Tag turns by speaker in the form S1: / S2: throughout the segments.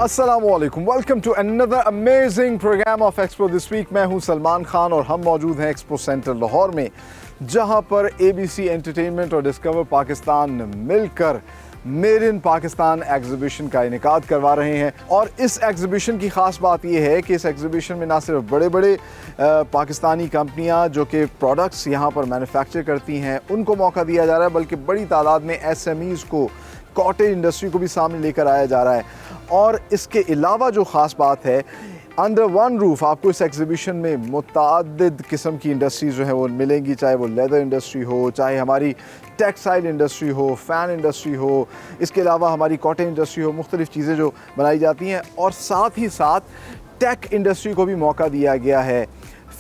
S1: अस्सलामुअलैकुम, welcome to another amazing programme of expo this week. मैं हूं सलमान खान और हम मौजूद हैं एक्सपो सेंटर लाहौर में, जहां पर ABC एंटरटेनमेंट और डिस्कवर पाकिस्तान मिलकर मेड इन पाकिस्तान एग्जीबिशन का इनेकाद करवा रहे हैं। और इस एग्जीबिशन की ख़ास बात यह है कि इस एग्जीबिशन में ना सिर्फ बड़े बड़े पाकिस्तानी कंपनियां जो कि प्रोडक्ट्स यहाँ पर मैन्युफैक्चर करती हैं उनको मौका दिया जा रहा है, बल्कि बड़ी तादाद में SMEs को, कॉटेज इंडस्ट्री को भी सामने लेकर आया जा रहा है। और इसके अलावा जो ख़ास बात है, अंडर वन रूफ आपको इस एग्जीबिशन में मुतअद्दिद किस्म की इंडस्ट्रीज़ जो है वो मिलेंगी, चाहे वो लेदर इंडस्ट्री हो, चाहे हमारी टेक्सटाइल इंडस्ट्री हो, फ़ैन इंडस्ट्री हो, इसके अलावा हमारी कॉटेज इंडस्ट्री हो, मुख्तलिफ़ चीज़ें जो बनाई जाती हैं। और साथ ही साथ टेक इंडस्ट्री को भी मौका दिया गया है।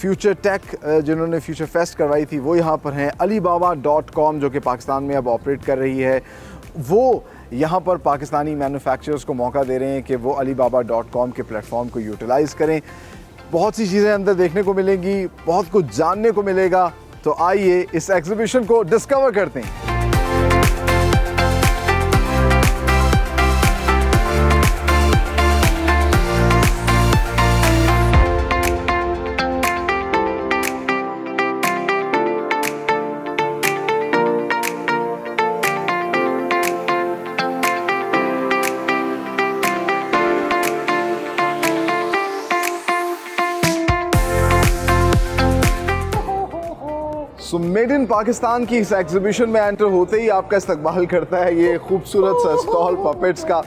S1: फ्यूचर टेक जिन्होंने फ्यूचर फेस्ट करवाई थी वो यहाँ पर हैं। Alibaba.com जो कि पाकिस्तान में अब ऑपरेट कर रही है, वो यहाँ पर पाकिस्तानी मैन्युफैक्चरर्स को मौका दे रहे हैं कि वो Alibaba.com के प्लेटफॉर्म को यूटिलाइज़ करें। बहुत सी चीज़ें अंदर देखने को मिलेंगी, बहुत कुछ जानने को मिलेगा। तो आइए इस एग्जीबिशन को डिस्कवर करते हैं। सो मेड इन पाकिस्तान की इस एग्जीबिशन में एंटर होते ही आपका इस्तकबाल करता है ये खूबसूरत सा स्टॉल पपेट्स का।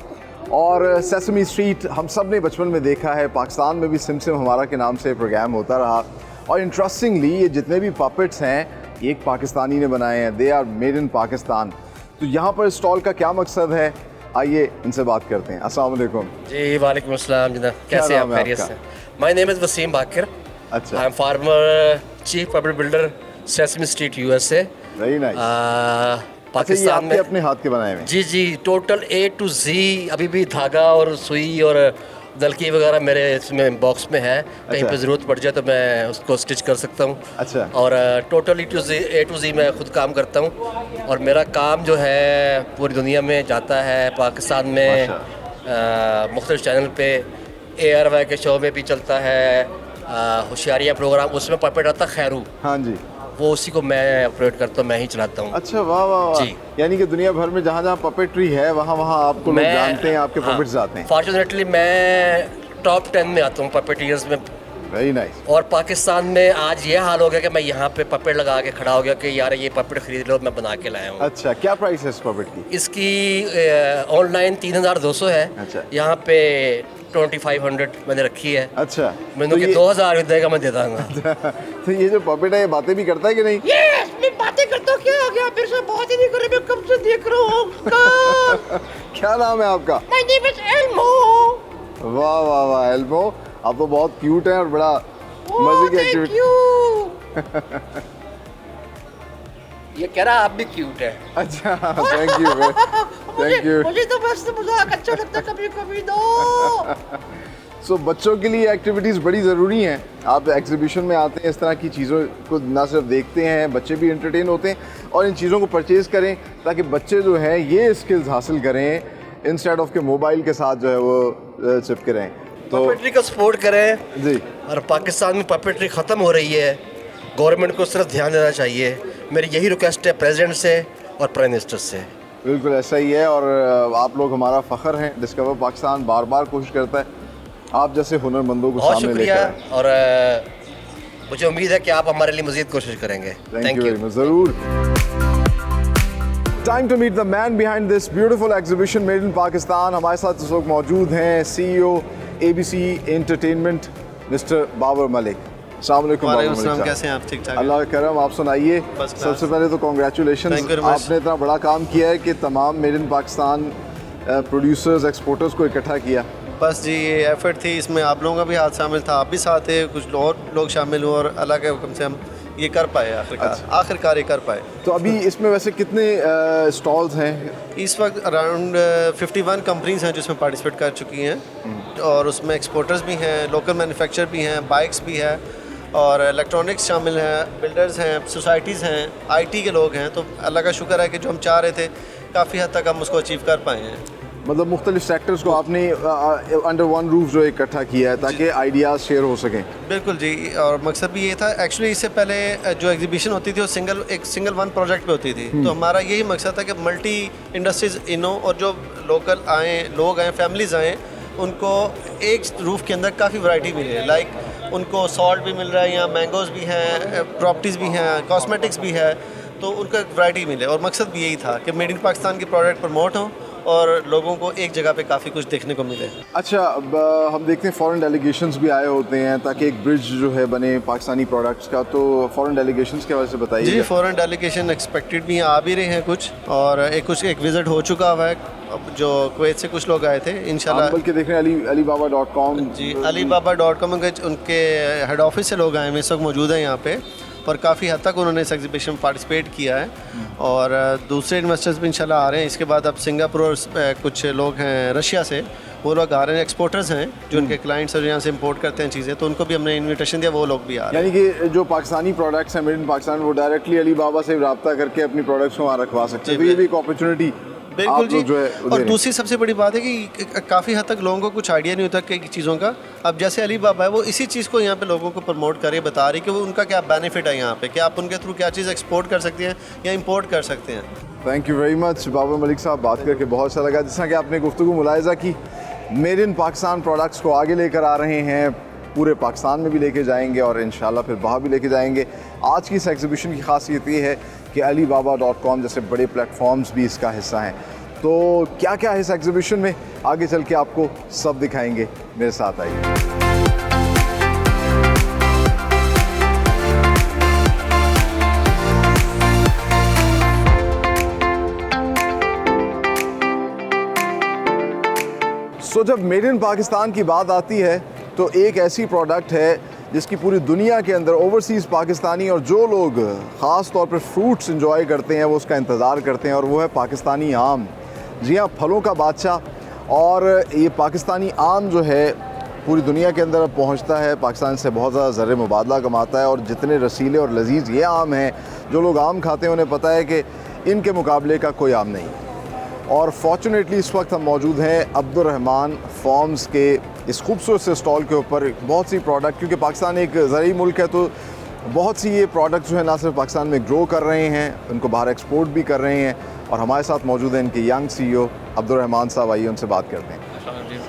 S1: और सेसमी स्ट्रीट हम सब ने बचपन में देखा है, पाकिस्तान में भी सिमसिम हमारा के नाम से प्रोग्राम होता रहा। और इंटरेस्टिंगली ये जितने भी पपेट्स हैं ये एक पाकिस्तानी ने बनाए हैं, they are made in Pakistan. तो यहाँ पर स्टॉल का क्या मकसद है, आइए इनसे बात करते हैं। अस्सलाम वालेकुम।
S2: जी वालेकुम अस्सलाम जनाब, कैसे हैं आप? खैरियत से? माय नेम इज़ वसीम बाकर।
S1: अच्छा,
S2: I am farmer chief puppet builder sesame street USA।
S1: Very nice.
S2: Pakistan में
S1: अपने हाथ के बनाए हुए?
S2: जी टोटल A to Z। अभी भी धागा और सुई और नलकी वगैरह मेरे इसमें बॉक्स में है। कहीं पे ज़रूरत पड़ जाए तो मैं उसको स्टिच कर सकता हूँ।
S1: अच्छा।
S2: और टोटल A to Z मैं खुद काम करता हूँ। और मेरा काम जो है पूरी दुनिया में जाता है। पाकिस्तान में मुख्तलिफ चैनल पे ARY के शो में भी चलता है, होशियारियाँ प्रोग्राम, उसमें पपेट आता खैरू।
S1: हाँ जी, वो
S2: उसी को मैं ऑपरेट करता हूँ, मैं ही चलाता हूँ।
S1: अच्छा, वाह वाह वाह।
S2: जी,
S1: यानी कि दुनिया भर में जहाँ जहाँ पपेट्री है वहाँ वहाँ आपको लोग जानते हैं, आपके पपेट्स आते हैं।
S2: फॉर्चुनेटली मैं टॉप 10 में आता हूँ पपेटियर्स में।
S1: Very nice.
S2: और पाकिस्तान में आज ये हाल हो गया कि मैं यहाँ पे पपेट लगा के खड़ा हो गया कि यार ये पपेट खरीद लो, मैं बना के लाया हूँ।
S1: अच्छा, क्या प्राइस है इस पपेट की?
S2: इसकी ऑनलाइन 3200 है।
S1: अच्छा।
S2: यहाँ पे 2500 मैंने रखी है।
S1: अच्छा,
S2: मैंने तो 2000 देगा, मैं दे दूँगा।
S1: तो ये जो पपेट है ये बातें भी करता है कि नहीं?
S2: यस, मैं बातें करता हूँ। क्या हो गया? मेरे से बात ही नहीं कर रहे, मैं कब से देख रहा हूँ।
S1: क्या नाम है आपका?
S2: My name is एल्मो।
S1: वाह वाह वाह, एल्मो, आप तो बहुत क्यूट हैं और बड़ा मजे की एक्टिविटी।
S2: ये कह रहा आप भी क्यूट है।
S1: अच्छा, थैंक यू थैंक यू।
S2: मुझे तो बस मजाक अच्छा लगता कभी कभी दो।
S1: सो बच्चों के लिए एक्टिविटीज़ बड़ी ज़रूरी हैं। आप एग्जीबिशन में आते हैं, इस तरह की चीज़ों को ना सिर्फ देखते हैं, बच्चे भी एंटरटेन होते हैं और इन चीज़ों को परचेज़ करें ताकि बच्चे जो हैं ये स्किल्स हासिल करें इंस्टेड ऑफ के मोबाइल के साथ जो है वो चिपके रहें। तो
S2: पपेट्री को सपोर्ट करें
S1: जी।
S2: और पाकिस्तान में पपेट्री ख़त्म हो रही है, गवर्नमेंट को सिर्फ ध्यान देना चाहिए। मेरी यही रिक्वेस्ट है प्रेसिडेंट से और प्राइम मिनिस्टर से।
S1: बिल्कुल ऐसा ही है और आप लोग हमारा फ़ख्र हैं। डिस्कवर पाकिस्तान बार बार कोशिश करता है आप जैसे हुनरमंदों को सामने लेकर आए।
S2: और मुझे उम्मीद है कि आप हमारे लिए मज़ीद कोशिश करेंगे।
S1: Thank you very much. ज़रूर। Time to meet the man behind this beautiful exhibition made in Pakistan. हमारे साथ इस वक्त मौजूद हैं CEO ABC entertainment mister Babar Malik. अस्सलाम वालेकुम।
S3: वालेकुम, कैसे हैं आप? ठीक ठाक?
S1: अल्लाह का करम, आप सुनाइए। सबसे पहले तो कॉन्ग्रेचुलेशन, आपने इतना बड़ा काम किया है कि तमाम made in Pakistan producers exporters को इकट्ठा किया।
S3: बस जी ये एफर्ट थी, इसमें आप लोगों का भी हाथ शामिल था, आप भी साथ थे, कुछ और लोग शामिल हुए और अल्लाह के हुक्म से हम ये कर पाए आखिरकार।
S1: अच्छा।
S3: आखिरकार ये कर पाए।
S1: तो अभी इसमें वैसे कितने स्टॉल्स हैं?
S3: इस वक्त अराउंड 51 कंपनीज हैं जो इसमें पार्टिसिपेट कर चुकी हैं और उसमें एक्सपोर्टर्स भी हैं, लोकल मैन्युफैक्चर भी हैं, बाइक्स भी है और इलेक्ट्रॉनिक्स शामिल हैं, बिल्डर्स हैं, सोसाइटीज़ हैं, IT के लोग हैं। तो अल्लाह का शुक्र है कि जो हम चाह रहे थे काफ़ी हद तक हम उसको अचीव कर पाए हैं।
S1: मतलब मुख्तलिफ सेक्टर्स को आपने अंडर वन रूफ जो इकट्ठा किया है ताकि आइडियाज़ शेयर हो सकें।
S3: बिल्कुल जी, और मकसद भी ये था। एक्चुअली इससे पहले जो एग्जीबिशन होती थी वो सिंगल वन प्रोजेक्ट पे होती थी, तो हमारा यही मकसद था कि मल्टी इंडस्ट्रीज इनो और जो लोकल लोग आएँ, फैमिलीज़ आएँ, उनको एक रूफ के अंदर काफ़ी वैरायटी मिले। लाइक उनको सॉल्ट भी मिल रहा है, यहाँ मैंगोज़ भी हैं, प्रॉपर्टीज़ भी हैं, कॉस्मेटिक्स भी है, तो उनको एक वैरायटी मिले। और मकसद भी यही था कि मेड इन पाकिस्तान की प्रोडक्ट प्रमोट हो और लोगों को एक जगह पे काफ़ी कुछ देखने को मिले।
S1: अच्छा, अब हम देखते हैं फॉरेन डेलीगेशंस भी आए होते हैं ताकि एक ब्रिज जो है बने पाकिस्तानी प्रोडक्ट्स का, तो फॉरेन डेलीगेशंस के वजह से बताइए।
S3: जी, फॉरेन डेलीगेशन एक्सपेक्टेड भी आ भी रहे हैं कुछ, और एक विज़िट हो चुका हुआ है। अब जो कुवैत से कुछ लोग आए थे, इंशाल्लाह।
S1: बल्कि देख रहे हैं alibaba.com।
S3: जी, alibaba.com के उनके हेड ऑफिस से लोग आए हैं, इस वक्त मौजूद हैं यहाँ पे, और काफ़ी हद तक उन्होंने इस एग्जीबिशन में पार्टिसिपेट किया है, और दूसरे इन्वेस्टर्स भी इंशाल्लाह आ रहे हैं। इसके बाद अब सिंगापुर और कुछ लोग हैं रशिया से, वो लोग आ रहे हैं, एक्सपोर्टर्स हैं जो उनके क्लाइंट्स हैं जो यहाँ से इंपोर्ट करते हैं चीज़ें, तो उनको भी हमने इन्विटेशन दिया, वो लोग भी आ रहे हैं।
S1: यानी कि जो पाकिस्तानी प्रोडक्ट्स हैं मेड इन पाकिस्तान, वो डायरेक्टली अलीबाबा से रब्ता करके अपनी प्रोडक्ट्स को वहाँ रखवा सकते हैं, तो ये भी एक अपॉर्चुनिटी
S3: बिल्कुल जी।
S1: जो है
S3: और दूसरी सबसे बड़ी बात है कि काफ़ी हद तक लोगों को कुछ आइडिया नहीं होता कि चीज़ों का। अब जैसे अलीबाबा है, वो इसी चीज़ को यहाँ पे लोगों को प्रमोट करे, बता रही कि वो उनका क्या बेनिफिट है यहाँ पे, कि आप उनके थ्रू क्या चीज़ एक्सपोर्ट कर सकते हैं या इंपोर्ट कर सकते हैं।
S1: Thank you very much Babar Malik साहब, बात करके बहुत अच्छा लगा। जिस तरह कि आपने गुफ्तगू मुलाहिज़ा की, मेड इन पाकिस्तान प्रोडक्ट्स को आगे लेकर आ रहे हैं, पूरे पाकिस्तान में भी लेके जाएंगे और इंशाल्लाह फिर बाहर भी लेके जाएंगे। आज की इस एग्जीबिशन की खासियत ये है कि alibaba.com जैसे बड़े प्लेटफॉर्म्स भी इसका हिस्सा हैं। तो क्या क्या है इस एग्जीबिशन में, आगे चल के आपको सब दिखाएंगे, मेरे साथ आइए। सो जब मेड इन पाकिस्तान की बात आती है तो एक ऐसी प्रोडक्ट है जिसकी पूरी दुनिया के अंदर ओवरसीज़ पाकिस्तानी और जो लोग ख़ास तौर पर फ्रूट्स इंजॉय करते हैं वो उसका इंतज़ार करते हैं, और वो है पाकिस्तानी आम। जी हाँ, फलों का बादशाह। और ये पाकिस्तानी आम जो है पूरी दुनिया के अंदर अब पहुँचता है, पाकिस्तान से बहुत ज़्यादा ज़र मुबादला कमाता है, और जितने रसीले और लजीज़ ये आम हैं, जो लोग आम खाते हैं उन्हें पता है कि इनके मुकाबले का कोई आम नहीं है। और फॉर्चुनेटली इस वक्त हम मौजूद हैं अब्दुर्रहमान फार्म्स के इस खूबसूरत से स्टॉल के ऊपर। बहुत सी प्रोडक्ट, क्योंकि पाकिस्तान एक ज़रूरी मुल्क है, तो बहुत सी ये प्रोडक्ट जो है ना सिर्फ पाकिस्तान में ग्रो कर रहे हैं, उनको बाहर एक्सपोर्ट भी कर रहे हैं। और हमारे साथ मौजूद हैं इनके यंग CEO अब्दुर्रहमान साहब, आइए उनसे बात करते हैं।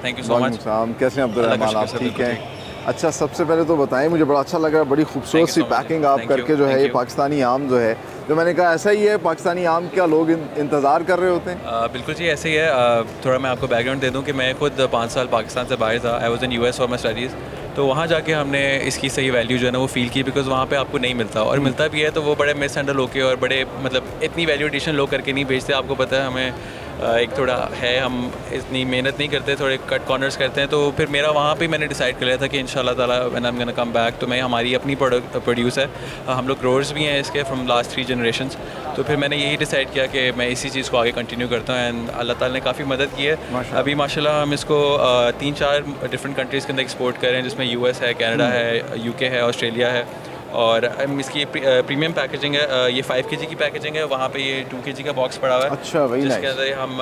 S4: Thank you so much.
S1: कैसे हैं अब्दुर्रहमान, आप ठीक हैं? अच्छा, सबसे पहले तो बताएं, मुझे बड़ा अच्छा लग रहा है, बड़ी खूबसूरत सी पैकिंग आप करके जो है ये पाकिस्तानी आम जो है, जो मैंने कहा ऐसा ही है पाकिस्तानी आम, क्या लोग इंतज़ार कर रहे होते हैं?
S4: बिल्कुल जी, ऐसे ही है। थोड़ा मैं आपको बैकग्राउंड दे दूं कि मैं खुद 5 साल पाकिस्तान से बाहर था। I was in US for my studies. तो वहाँ जाके हमने इसकी सही वैल्यू जो है ना वो फ़ील की, बिकॉज़ वहाँ पे आपको नहीं मिलता, और मिलता भी है तो वो बड़े मिसहैंडल होके और बड़े मतलब इतनी वैल्यू एडिशन लोग करके नहीं बेचते। आपको पता है हमें एक थोड़ा है, हम इतनी मेहनत नहीं करते, थोड़े कट कॉर्नर्स करते हैं। तो फिर मेरा वहाँ पे मैंने डिसाइड कर लिया था कि इंशाल्लाह ताला when I am gonna come back, तो मैं हमारी अपनी प्रोड्यूस है, हम लोग ग्रोअर्स भी हैं इसके फ्रॉम लास्ट 3 जनरेशंस। तो फिर मैंने यही डिसाइड किया कि मैं इसी चीज़ को आगे कंटिन्यू करता हूँ, एंड अल्लाह ताला ने काफ़ी मदद की है। अभी माशाल्लाह हम इसको 3-4 डिफरेंट कंट्रीज़ के अंदर एक्सपोर्ट कर रहे हैं, जिसमें US है, कनाडा है, UK है, ऑस्ट्रेलिया है। और इसकी प्रीमियम पैकेजिंग है, ये 5 kg की पैकेजिंग है, वहाँ पे ये 2 kg का बॉक्स पड़ा हुआ है।
S1: अच्छा, वही
S4: जिसके अंदर हम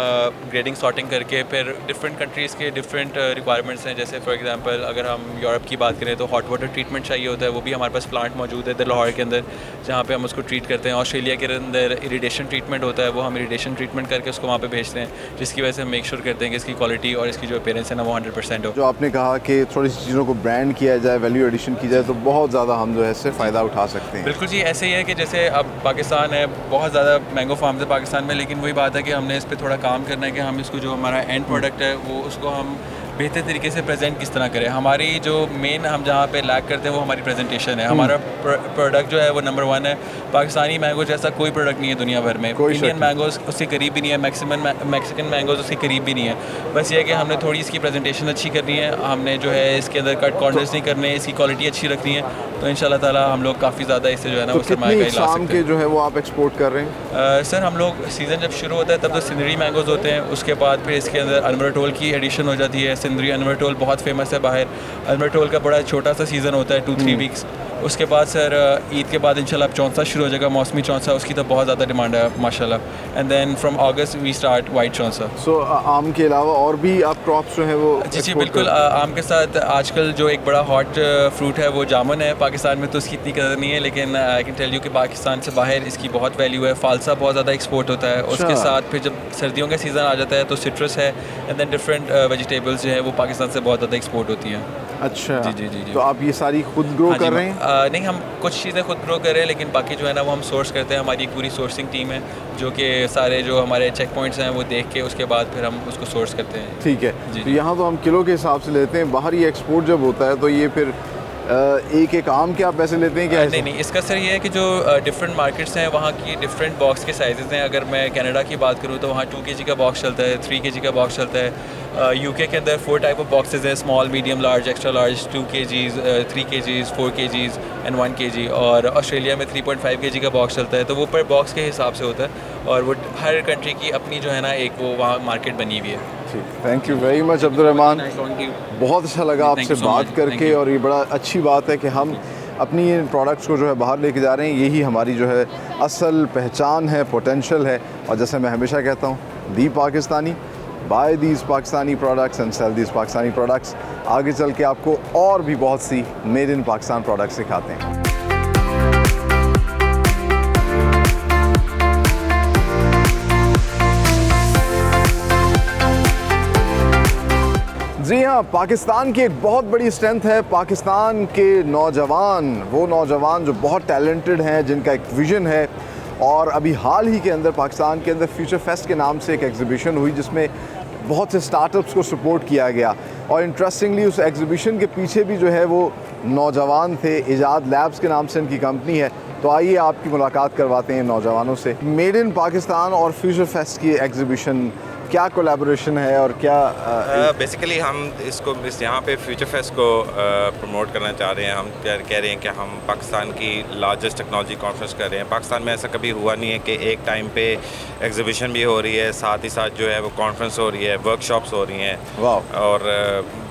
S4: ग्रेडिंग सॉर्टिंग करके फिर डिफरेंट कंट्रीज़ के डिफरेंट रिक्वायरमेंट्स हैं। जैसे फॉर एग्जांपल अगर हम यूरोप की बात करें तो हॉट वाटर ट्रीटमेंट चाहिए होता है, वो भी हमारे पास प्लांट मौजूद है इधर लाहौर के अंदर, जहाँ पे हम उसको ट्रीट करते हैं। ऑस्ट्रेलिया के अंदर इरिडेशन ट्रीटमेंट होता है, वो हम इरिडेशन ट्रीटमेंट करके उसको वहाँ पर भेजते हैं, जिसकी वजह से हम मेक श्योर करते हैं कि इसकी क्वालिटी और इसकी जो अपीयरेंस है ना वो 100% हो।
S1: जो आपने कहा कि थोड़ी सी चीज़ों को ब्रांड किया जाए, वैल्यू एडिशन की जाए, तो बहुत ज़्यादा हम जो है इससे फ़ायदा उठा सकते हैं।
S4: बिल्कुल जी, ऐसे ही है कि जैसे अब पाकिस्तान है, बहुत ज़्यादा मैंगो फार्म्स है पाकिस्तान में, लेकिन वही बात है कि हमने इस पर थोड़ा काम करना है कि हम इसको जो हमारा एंड प्रोडक्ट है वो उसको हम बेहतर तरीके से प्रेजेंट किस तरह करें। हमारी जो मेन हम जहाँ पे लैक करते हैं वो हमारी प्रेजेंटेशन है। हमारा प्रोडक्ट जो है वो नंबर 1 है। पाकिस्तानी मैंगो जैसा कोई प्रोडक्ट नहीं है दुनिया भर में। इंडियन मैंगोज़ उसके करीब भी नहीं है, मैक्सिकन मैंगोज़ उसके करीब भी नहीं है। बस ये है कि हमने थोड़ी इसकी प्रेजेंटेशन अच्छी करनी है, हमने जो है इसके अंदर कट कॉर्नर्स नहीं करने, इसकी क्वालिटी अच्छी रखनी है, तो इंशाल्लाह ताला हम लोग काफ़ी ज़्यादा इससे जो है ना वो सरमाया ला सकते हैं।
S1: जो है वो आप एक्सपोर्ट कर रहे हैं?
S4: सर हम लोग सीज़न जब शुरू होता है तब तो सिंदरी मैंगोज़ होते हैं, उसके बाद फिर इसके अंदर अनवरटोल की एडिशन हो जाती है। सिंदरी अनवरटोल बहुत फेमस है बाहर। अनवरटोल का बड़ा छोटा सा सीज़न होता है 2-3 वीक्स, उसके बाद सर ईद के बाद इंशाल्लाह अब चौंसा शुरू हो जाएगा, मौसमी चौंसा, उसकी तो बहुत ज़्यादा डिमांड है माशाल्लाह। And then from August we start white Chaunsa.
S1: So आम के अलावा और भी आप क्रॉप्स जो हैं वो
S4: जी
S1: export
S4: बिल्कुल।
S1: करते हैं?
S4: आम के साथ आजकल जो एक बड़ा हॉट फ्रूट है वो जामुन है। पाकिस्तान में तो उसकी इतनी कदर नहीं है, लेकिन आई कैन टेल यू कि पाकिस्तान से बाहर इसकी बहुत वैल्यू है। फालसा बहुत ज़्यादा एक्सपोर्ट होता है। उसके साथ फिर जब सर्दियों का सीज़न आ जाता है तो सिट्रस है, एंड देन डिफरेंट वेजिटेबल्स जो है वो पाकिस्तान से बहुत ज़्यादा एक्सपोर्ट होती हैं।
S1: अच्छा
S4: जी।
S1: तो आप ये सारी खुद ग्रो
S4: हाँ जी,
S1: कर रहे हैं?
S4: नहीं, हम कुछ चीज़ें खुद ग्रो कर रहे हैं, लेकिन बाकी जो है ना वो हम सोर्स करते हैं। हमारी एक पूरी सोर्सिंग टीम है जो कि सारे जो हमारे चेक पॉइंट्स हैं वो देख के उसके बाद फिर हम उसको सोर्स करते हैं।
S1: ठीक है।
S4: जी,
S1: तो यहाँ तो हम किलो के हिसाब से लेते हैं, बाहर ये एक्सपोर्ट जब होता है तो ये फिर एक एक आम के आप पैसे लेते हैं क्या?
S4: नहीं, इसका सर ये है कि जो डिफरेंट मार्केट्स हैं वहाँ की डिफरेंट बॉक्स के साइजेस हैं। अगर मैं कनाडा की बात करूँ तो वहाँ 2 kg का बॉक्स चलता है, 3 kg का बॉक्स चलता है। यूके के अंदर 4 टाइप ऑफ बॉक्सेस हैं, small, medium, large, extra large, 2 kgs, 3 kgs, 4 kgs and 1 kg। और ऑस्ट्रेलिया में 3.5 kg का बॉक्स चलता है। तो वो पर बॉक्स के हिसाब से होता है, और वो हर कंट्री की अपनी जो है ना एक वो वहाँ मार्केट बनी हुई है।
S1: Thank you very much Abdul Rahman, बहुत अच्छा लगा आपसे बात करके, और ये बड़ा अच्छी बात है कि हम अपनी इन प्रोडक्ट्स को जो है बाहर लेके जा रहे हैं। यही हमारी जो है असल पहचान है, पोटेंशियल है। और जैसे मैं हमेशा कहता हूँ, the Pakistani, buy these Pakistani products and sell these Pakistani products. आगे चल के आपको और भी बहुत सी मेड इन पाकिस्तान प्रोडक्ट्स सिखाते हैं। जी हाँ, पाकिस्तान की एक बहुत बड़ी स्ट्रेंथ है पाकिस्तान के नौजवान, वो नौजवान जो बहुत टैलेंटेड हैं, जिनका एक विज़न है। और अभी हाल ही के अंदर पाकिस्तान के अंदर फ्यूचर फेस्ट के नाम से एक एग्जीबिशन हुई जिसमें बहुत से स्टार्टअप्स को सपोर्ट किया गया। और इंटरेस्टिंगली उस एग्जीबिशन के पीछे भी जो है वो नौजवान थे। इजाद लैब्स के नाम से इनकी कंपनी है। तो आइए आपकी मुलाकात करवाते हैं नौजवानों से। मेड इन पाकिस्तान और फ्यूचर फेस्ट की एग्जीबिशन, क्या कोलैबोरेशन है और क्या
S5: बेसिकली हम इसको यहाँ पे फ्यूचर फेस्ट को प्रमोट करना चाह रहे हैं। हम कह रहे हैं कि हम पाकिस्तान की लार्जेस्ट टेक्नोलॉजी कॉन्फ्रेंस कर रहे हैं। पाकिस्तान में ऐसा कभी हुआ नहीं है कि एक टाइम पे एग्जीबिशन भी हो रही है, साथ ही साथ जो है वो कॉन्फ्रेंस हो रही है, वर्कशॉप्स हो रही हैं, और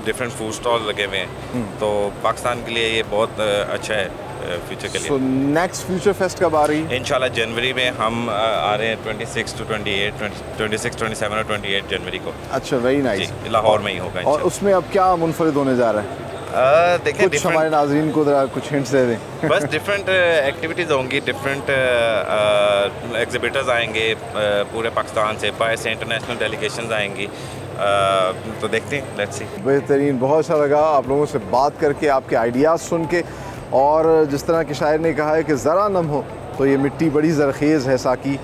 S5: डिफरेंट फूड स्टॉल लगे हुए हैं। तो पाकिस्तान के लिए ये बहुत अच्छा है फ्यूचर के लिए।
S1: सो नेक्स्ट फ्यूचर फेस्ट कब आ रही है?
S5: इंशाल्लाह जनवरी में हम आ रहे हैं 26 to 28, 26, 27 और 28 जनवरी को।
S1: अच्छा, वेरी नाइस।
S5: लाहौर में ही होगा।
S1: और उसमें अब क्या मुनफरिद होने जा रहा है?
S5: देखें,
S1: कुछ हमारे नाज़रीन को ज़रा कुछ हिंट्स दे दें।
S5: बस डिफरेंट एक्टिविटीज़ होंगी, डिफरेंट एग्जिबिटर्स आएंगे पूरे पाकिस्तान से, बाहर से इंटरनेशनल डेलीगेशंस आएंगी। तो देखते हैं, लेट्स सी।
S1: बेहतरीन, बहुत अच्छा लगा आप लोगों से बात करके, आपके आइडियाज़ सुन के। और जिस तरह के शायर ने कहा है कि ज़रा नम हो तो ये मिट्टी बड़ी ज़रखेज़ है साकी,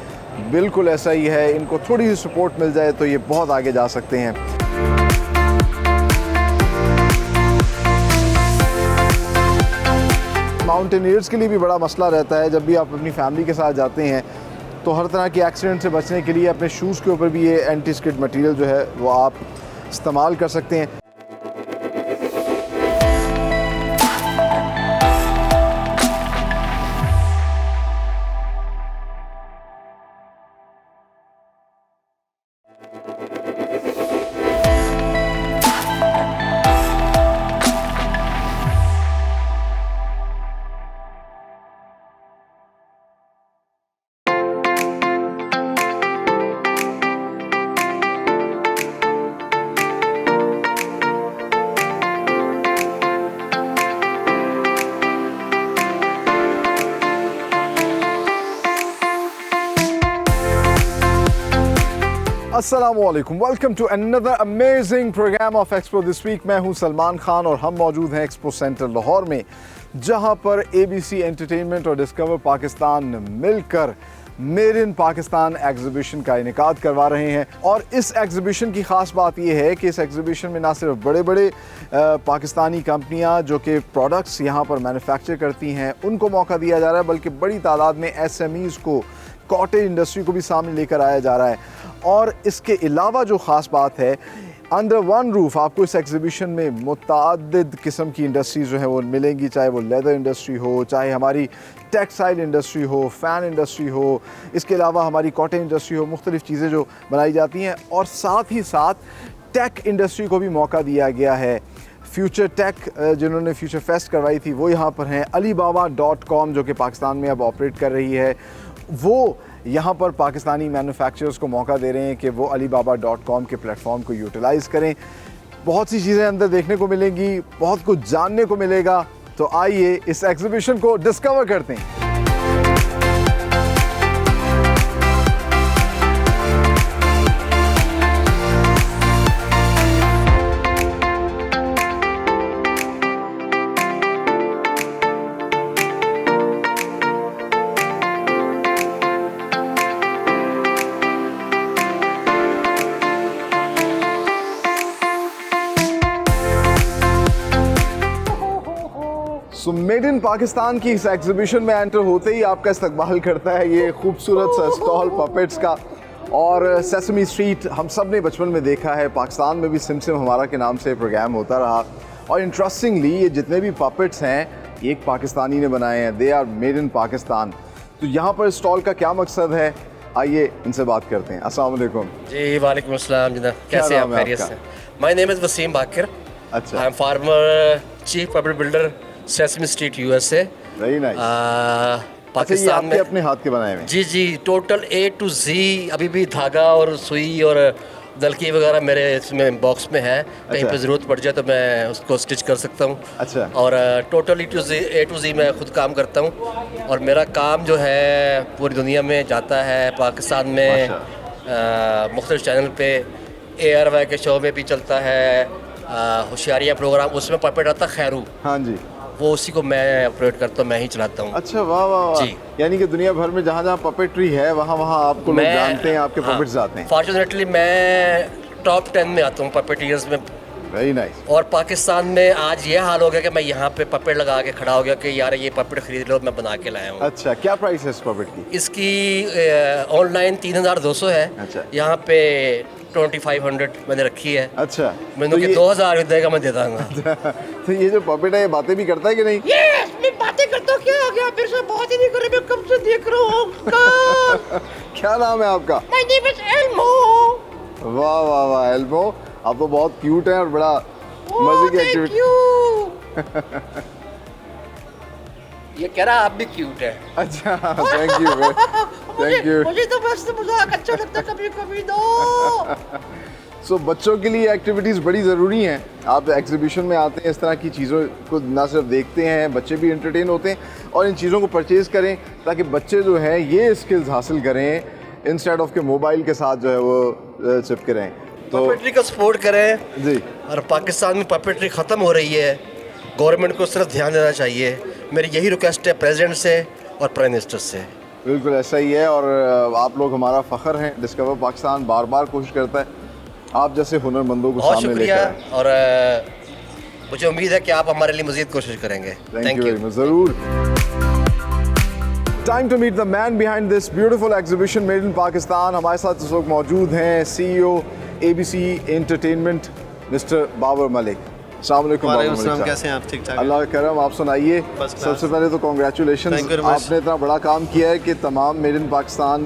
S1: बिल्कुल ऐसा ही है। इनको थोड़ी सी सपोर्ट मिल जाए तो ये बहुत आगे जा सकते हैं। माउंटेनियर्स के लिए भी बड़ा मसला रहता है, जब भी आप अपनी फैमिली के साथ जाते हैं तो हर तरह के एक्सीडेंट से बचने के लिए अपने शूज़ के ऊपर भी ये एंटी स्किड मटेरियल जो है वो आप इस्तेमाल कर सकते हैं। अस्सलामुअलैकुम, welcome to another amazing programme of expo this week. मैं हूं सलमान खान और हम मौजूद हैं एक्सपो सेंटर लाहौर में, जहां पर ABC एंटरटेनमेंट और डिस्कवर पाकिस्तान मिलकर मेड इन पाकिस्तान एग्जीबिशन का इनेकाद करवा रहे हैं। और इस एग्जीबिशन की ख़ास बात यह है कि इस एग्जीबिशन में ना सिर्फ बड़े बड़े पाकिस्तानी कंपनियां जो कि प्रोडक्ट्स यहाँ पर मैन्युफैक्चर करती हैं उनको मौका दिया जा रहा है, बल्कि बड़ी तादाद में SMEs को, कॉटेज इंडस्ट्री को भी सामने लेकर आया जा रहा है। और इसके अलावा जो ख़ास बात है, अंडर वन रूफ आपको इस एग्जीबिशन में मुतअद्दिद किस्म की इंडस्ट्रीज़ जो है वो मिलेंगी, चाहे वो लेदर इंडस्ट्री हो, चाहे हमारी टेक्सटाइल इंडस्ट्री हो, फ़ैन इंडस्ट्री हो, इसके अलावा हमारी कॉटेज इंडस्ट्री हो, मुख्तलिफ़ चीज़ें जो बनाई जाती हैं। और साथ ही साथ टेक इंडस्ट्री को भी मौका दिया गया है। फ्यूचर टेक जिन्होंने फ्यूचर फेस्ट करवाई थी वो यहाँ पर हैं। Alibaba.com जो कि पाकिस्तान में अब ऑपरेट कर रही है, वो यहाँ पर पाकिस्तानी मैन्युफैक्चरर्स को मौका दे रहे हैं कि वो Alibaba.com के प्लेटफॉर्म को यूटिलाइज़ करें। बहुत सी चीज़ें अंदर देखने को मिलेंगी, बहुत कुछ जानने को मिलेगा, तो आइए इस एग्जीबिशन को डिस्कवर करते हैं। सो मेड इन पाकिस्तान की इस एग्जीबिशन में एंटर होते ही आपका इस्तकबाल करता है ये खूबसूरत सा स्टॉल पपेट्स का। और सेसमी स्ट्रीट हम सब ने बचपन में देखा है, पाकिस्तान में भी सिमसिम हमारा के नाम से प्रोग्राम होता रहा। और इंटरेस्टिंगली ये जितने भी पपेट्स हैं ये एक पाकिस्तानी ने बनाए हैं, they are made in Pakistan. तो यहाँ पर स्टॉल का क्या मकसद है, आइए इनसे बात करते हैं। अस्सलाम वालेकुम।
S2: जी वालेकुम अस्सलाम जनाब, कैसे हैं आप? खैरियत से? माय नेम इज़ वसीम बाकिर।
S1: अच्छा,
S2: I am farmer chief puppet builder sesame street USA।
S1: Very nice.
S2: Pakistan में
S1: अपने हाथ के बनाए हुए?
S2: जी जी, टोटल A to Z। अभी भी धागा और सुई और दलकी वगैरह मेरे इसमें बॉक्स में है, कहीं पे ज़रूरत पड़ जाए तो मैं उसको स्टिच कर सकता हूँ।
S1: अच्छा।
S2: और टोटल A to Z मैं खुद काम करता हूँ और मेरा काम जो है पूरी दुनिया में जाता है। पाकिस्तान में मुख्तलिफ चैनल पे ARY के शो में भी चलता है, होशियारियाँ प्रोग्राम, उसमें पपेट आता खैरू।
S1: हाँ जी,
S2: वो उसी को मैं ऑपरेट करता हूँ, मैं ही चलाता हूँ।
S1: अच्छा, वाह वाह वाह।
S2: जी।
S1: यानी कि दुनिया भर में जहाँ जहाँ पपेट्री है वहाँ वहाँ आपको लोग जानते हैं, आपके पपेट्स आते हैं।
S2: फॉर्चुनेटली मैं टॉप 10 में आता हूँ पपेटियर्स में।
S1: Very nice.
S2: और पाकिस्तान में आज ये हाल हो गया कि मैं यहाँ पे पपेट लगा के खड़ा हो गया कि यार ये पपेट खरीद लो, मैं बना के लाया हूँ।
S1: अच्छा, क्या प्राइस है इस पपेट की?
S2: इसकी ऑनलाइन 3200 है।
S1: अच्छा।
S2: यहाँ पे 2500 मैंने रखी है।
S1: अच्छा,
S2: मैंने
S1: तो
S2: कि 2000 देगा मैं दे दूँगा।
S1: तो ये जो पपेट है ये बातें भी करता है कि नहीं?
S2: ये मैं बातें करता हूँ, क्या आ गया फिर से? बात ही नहीं कर रहे, मैं कब से देख रहा हूँ।
S1: क्या नाम है आपका?
S2: My name is एल्मो।
S1: वाह वाह वाह, एल्मो, आप तो बहुत क्यूट हैं और बड़ा मजे की एक्टिविटी।
S2: ये कह रहा आप भी क्यूट है।
S1: अच्छा, थैंक यू थैंक यू।
S2: मुझे तो बस मजाक अच्छा लगता है कभी कभी तो।
S1: सो बच्चों के लिए एक्टिविटीज़ बड़ी ज़रूरी हैं। आप एग्जीबिशन में आते हैं, इस तरह की चीज़ों को ना सिर्फ देखते हैं, बच्चे भी एंटरटेन होते हैं और इन चीज़ों को परचेज़ करें ताकि बच्चे जो हैं ये स्किल्स हासिल करें इंस्टेड ऑफ के मोबाइल के साथ जो है वो चिपके रहें। तो
S2: पपेट्री का सपोर्ट करें
S1: जी।
S2: और पाकिस्तान में पपेट्री ख़त्म हो रही है, गवर्नमेंट को सिर्फ ध्यान देना चाहिए। मेरी यही रिक्वेस्ट है प्रेसिडेंट से और प्राइम मिनिस्टर से।
S1: बिल्कुल ऐसा ही है और आप लोग हमारा फ़ख्र हैं। डिस्कवर पाकिस्तान बार बार कोशिश करता है आप जैसे हुनरमंदों को
S2: बहुत
S1: सामने
S2: शुक्रिया
S1: लेकर आए।
S2: और मुझे उम्मीद है कि आप हमारे लिए मज़ीद कोशिश करेंगे।
S1: थैंक यू वेरी मच, ज़रूर। Time to meet the man behind this beautiful exhibition made in Pakistan. हमारे साथ इस वक्त मौजूद हैं CEO ABC entertainment mister Babar Malik. अस्सलाम वालेकुम बाबर मलिक साहब।
S3: कैसे हैं आप? ठीक ठाक?
S1: अल्लाह का करम, आप सुनाइए।
S3: First class।
S1: सबसे पहले तो congratulation,
S3: Thank you very much।
S1: आपने इतना बड़ा काम किया है कि तमाम made in Pakistan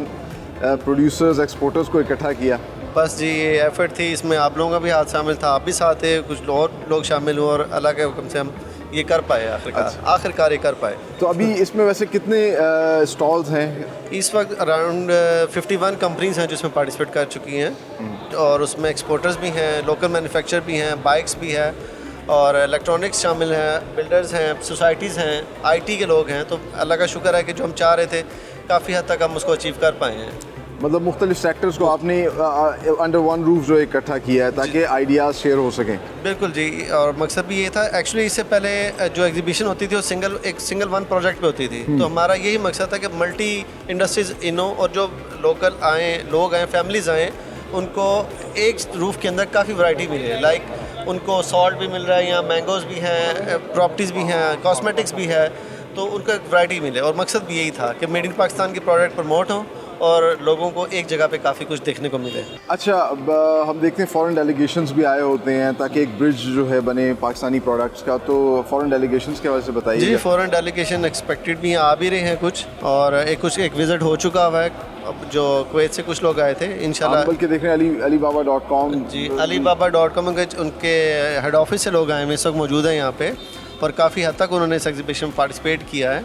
S1: producers exporters को इकट्ठा किया।
S3: बस जी ये एफर्ट थी, इसमें आप लोगों का भी हाथ शामिल था, आप भी साथ थे, कुछ और लोग शामिल हुए और अल्लाह के हुक्म से हम ये कर पाए आखिरकार ये कर पाए।
S1: तो अभी इसमें वैसे कितने स्टॉल्स हैं?
S3: इस वक्त अराउंड 51 कंपनीज हैं जिसमें पार्टिसिपेट कर चुकी हैं और उसमें एक्सपोर्टर्स भी हैं, लोकल मैन्युफैक्चर भी हैं, बाइक्स भी है और इलेक्ट्रॉनिक्स शामिल हैं, बिल्डर्स हैं, सोसाइटीज़ हैं, IT के लोग हैं। तो अल्लाह का शुक्र है कि जो हम चाह रहे थे काफ़ी हद तक हम उसको अचीव कर पाए हैं।
S1: मतलब मुख्तलिफ सेक्टर्स को आपने अंडर वन रूफ जो इकट्ठा किया है ताकि आइडियाज़ शेयर हो सकें।
S3: बिल्कुल जी, और मकसद भी ये था। एक्चुअली इससे पहले जो एग्जीबिशन होती थी वो सिंगल वन प्रोजेक्ट पे होती थी, तो हमारा यही मकसद था कि मल्टी इंडस्ट्रीज इनो और जो लोकल लोग आएँ, फैमिलीज़ आएँ, उनको एक रूफ के अंदर काफ़ी वैरायटी मिले। लाइक उनको सॉल्ट भी मिल रहा है, यहाँ मैंगोज़ भी हैं, प्रॉपर्टीज़ भी हैं, कॉस्मेटिक्स भी है, तो उनको एक वैरायटी मिले। और मकसद भी यही था कि मेड इन पाकिस्तान की प्रोडक्ट प्रमोट हो और लोगों को एक जगह पे काफ़ी कुछ देखने को मिले।
S1: अच्छा, अब हम देखते हैं फॉरेन डेलीगेशंस भी आए होते हैं ताकि एक ब्रिज जो है बने पाकिस्तानी प्रोडक्ट्स का, तो फॉरेन डेलीगेशंस के वजह से बताइए।
S3: जी, फॉरेन डेलीगेशन एक्सपेक्टेड भी आ भी रहे हैं कुछ, और एक विज़िट हो चुका हुआ है जो कुवैत से कुछ लोग आए थे इंशाल्लाह।
S1: बल्कि देख रहे हैं alibaba.com
S3: जी, alibaba.com उनके हेड ऑफिस से लोग आए हैं, इस वक्त मौजूद हैं यहाँ पे, और काफ़ी हद तक उन्होंने इस एग्जीबिशन में पार्टिसिपेट किया है,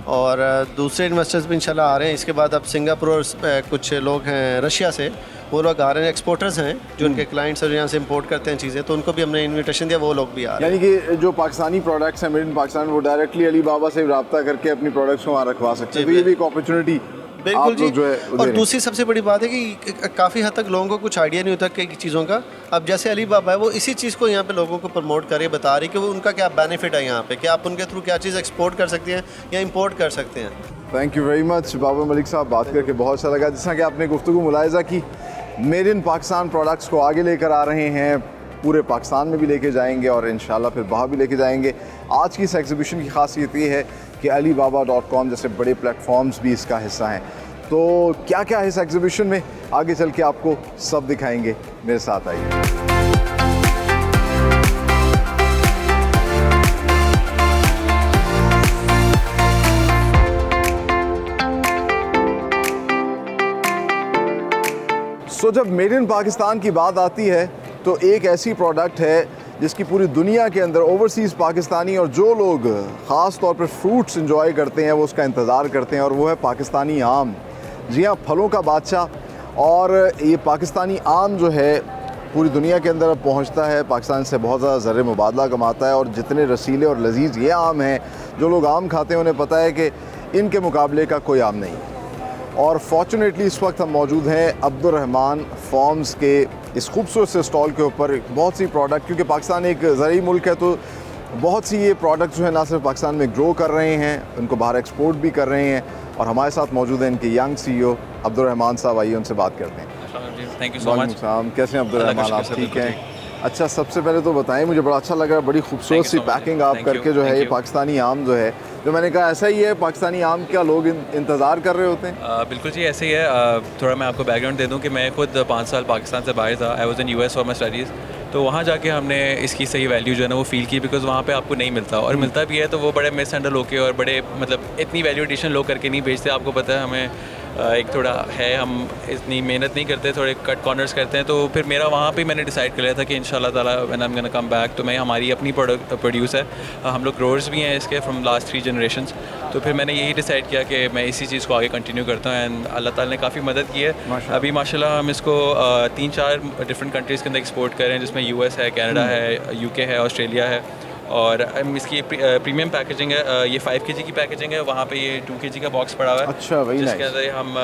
S3: और दूसरे इन्वेस्टर्स भी इंशाल्लाह आ रहे हैं। इसके बाद अब सिंगापुर और कुछ लोग हैं रशिया से, वो लोग आ रहे हैं, एक्सपोर्टर्स हैं जो उनके क्लाइंट्स और यहाँ से इंपोर्ट करते हैं चीज़ें, तो उनको भी हमने इन्विटेशन दिया, वो लोग भी आ रहे हैं।
S1: यानी कि जो पाकिस्तानी प्रोडक्ट्स हैं मेड इन पाकिस्तान, वो डायरेक्टली अलीबाबा से रब्ता करके अपनी प्रोडक्ट्स को वहाँ रखवा सकते हैं, तो ये भी एक अपॉर्चुनिटी
S3: बिल्कुल जी।
S1: जो है
S3: और दूसरी सबसे बड़ी बात है कि काफ़ी हद तक लोगों को कुछ आइडिया नहीं होता कई चीज़ों का। अब जैसे अलीबाबा है, वो इसी चीज़ को यहाँ पे लोगों को प्रमोट कर रही है, बता रही है कि वो उनका क्या बेनिफिट है यहाँ पे, कि आप उनके थ्रू क्या चीज़ एक्सपोर्ट कर सकते हैं या इंपोर्ट कर सकते हैं।
S1: Thank you very much Babar Malik साहब, बात करके बहुत अच्छा लगा। जिस तरह कि आपने गुफ्तगू मुलाहिजा की, मेड इन पाकिस्तान प्रोडक्ट्स को आगे लेकर आ रहे हैं, पूरे पाकिस्तान में भी लेके जाएंगे और इंशाल्लाह फिर बाहर भी लेके जाएंगे। आज की इस एग्जीबिशन की खासियत ये है कि alibaba.com जैसे बड़े प्लेटफॉर्म्स भी इसका हिस्सा हैं। तो क्या क्या है इस एग्जीबिशन में, आगे चल के आपको सब दिखाएंगे, मेरे साथ आइए। तो जब मेड इन पाकिस्तान की बात आती है तो एक ऐसी प्रोडक्ट है जिसकी पूरी दुनिया के अंदर ओवरसीज़ पाकिस्तानी और जो लोग ख़ास तौर पर फ्रूट्स इंजॉय करते हैं वो उसका इंतज़ार करते हैं, और वो है पाकिस्तानी आम। जी हाँ, फलों का बादशाह। और ये पाकिस्तानी आम जो है पूरी दुनिया के अंदर अब पहुँचता है, पाकिस्तान से बहुत ज़्यादा ज़र मुबादला कमाता है, और जितने रसीले और लजीज ये आम हैं, जो लोग आम खाते हैं उन्हें पता है कि इनके मुकाबले का कोई आम नहीं। और फॉर्चुनेटली इस वक्त हम मौजूद हैं अब्दुर्रहमान फार्म्स के इस खूबसूरत से स्टॉल के ऊपर। बहुत सी प्रोडक्ट, क्योंकि पाकिस्तान एक ज़रूरी मुल्क है, तो बहुत सी ये प्रोडक्ट जो है ना सिर्फ पाकिस्तान में ग्रो कर रहे हैं, उनको बाहर एक्सपोर्ट भी कर रहे हैं। और हमारे साथ मौजूद हैं इनके यंग CEO अब्दुर्रहमान साहब, आइए उनसे बात करते हैं।
S4: Thank you so much.
S1: कैसे हैं अब्दुर्रहमान, आप ठीक हैं? अच्छा, सबसे पहले तो बताएं, मुझे बड़ा अच्छा लग रहा है, बड़ी खूबसूरत सी पैकिंग आप करके जो है ये पाकिस्तानी आम जो है, जो मैंने कहा ऐसा ही है पाकिस्तानी आम, क्या लोग इंतज़ार कर रहे होते हैं?
S4: बिल्कुल जी, ऐसे ही है। थोड़ा मैं आपको बैकग्राउंड दे दूं कि मैं खुद 5 साल पाकिस्तान से बाहर था। I was in US for my studies. तो वहाँ जाके हमने इसकी सही वैल्यू जो है ना वो फ़ील की, बिकॉज़ वहाँ पे आपको नहीं मिलता, और मिलता भी है तो वो बड़े मिस हैंडल होके और बड़े मतलब इतनी वैल्यू एडिशन लोग करके नहीं बेचते। आपको पता है हमें एक थोड़ा है, हम इतनी मेहनत नहीं करते, थोड़े कट कॉर्नर्स करते हैं। तो फिर मेरा वहाँ पे मैंने डिसाइड कर लिया था कि इंशाल्लाह ताला when I am gonna come back, तो मैं हमारी अपनी प्रोडक्ट प्रोड्यूस है, हम लोग ग्रोअर्स भी हैं इसके फ्रॉम लास्ट 3 जनरेशंस। तो फिर मैंने यही डिसाइड किया कि मैं इसी चीज़ को आगे कंटिन्यू करता हूँ, एंड अल्लाह ताला ने काफ़ी मदद की है। अभी माशाल्लाह हम इसको 3-4 डिफरेंट कंट्रीज़ के अंदर एक्सपोर्ट कर रहे हैं, जिसमें US है, कनाडा है, UK है, ऑस्ट्रेलिया है। और इसकी प्रीमियम पैकेजिंग है, ये 5 kg की पैकेजिंग है, वहाँ पे ये 2 kg का बॉक्स पड़ा हुआ है।
S1: अच्छा, वही
S4: जिसके अंदर हम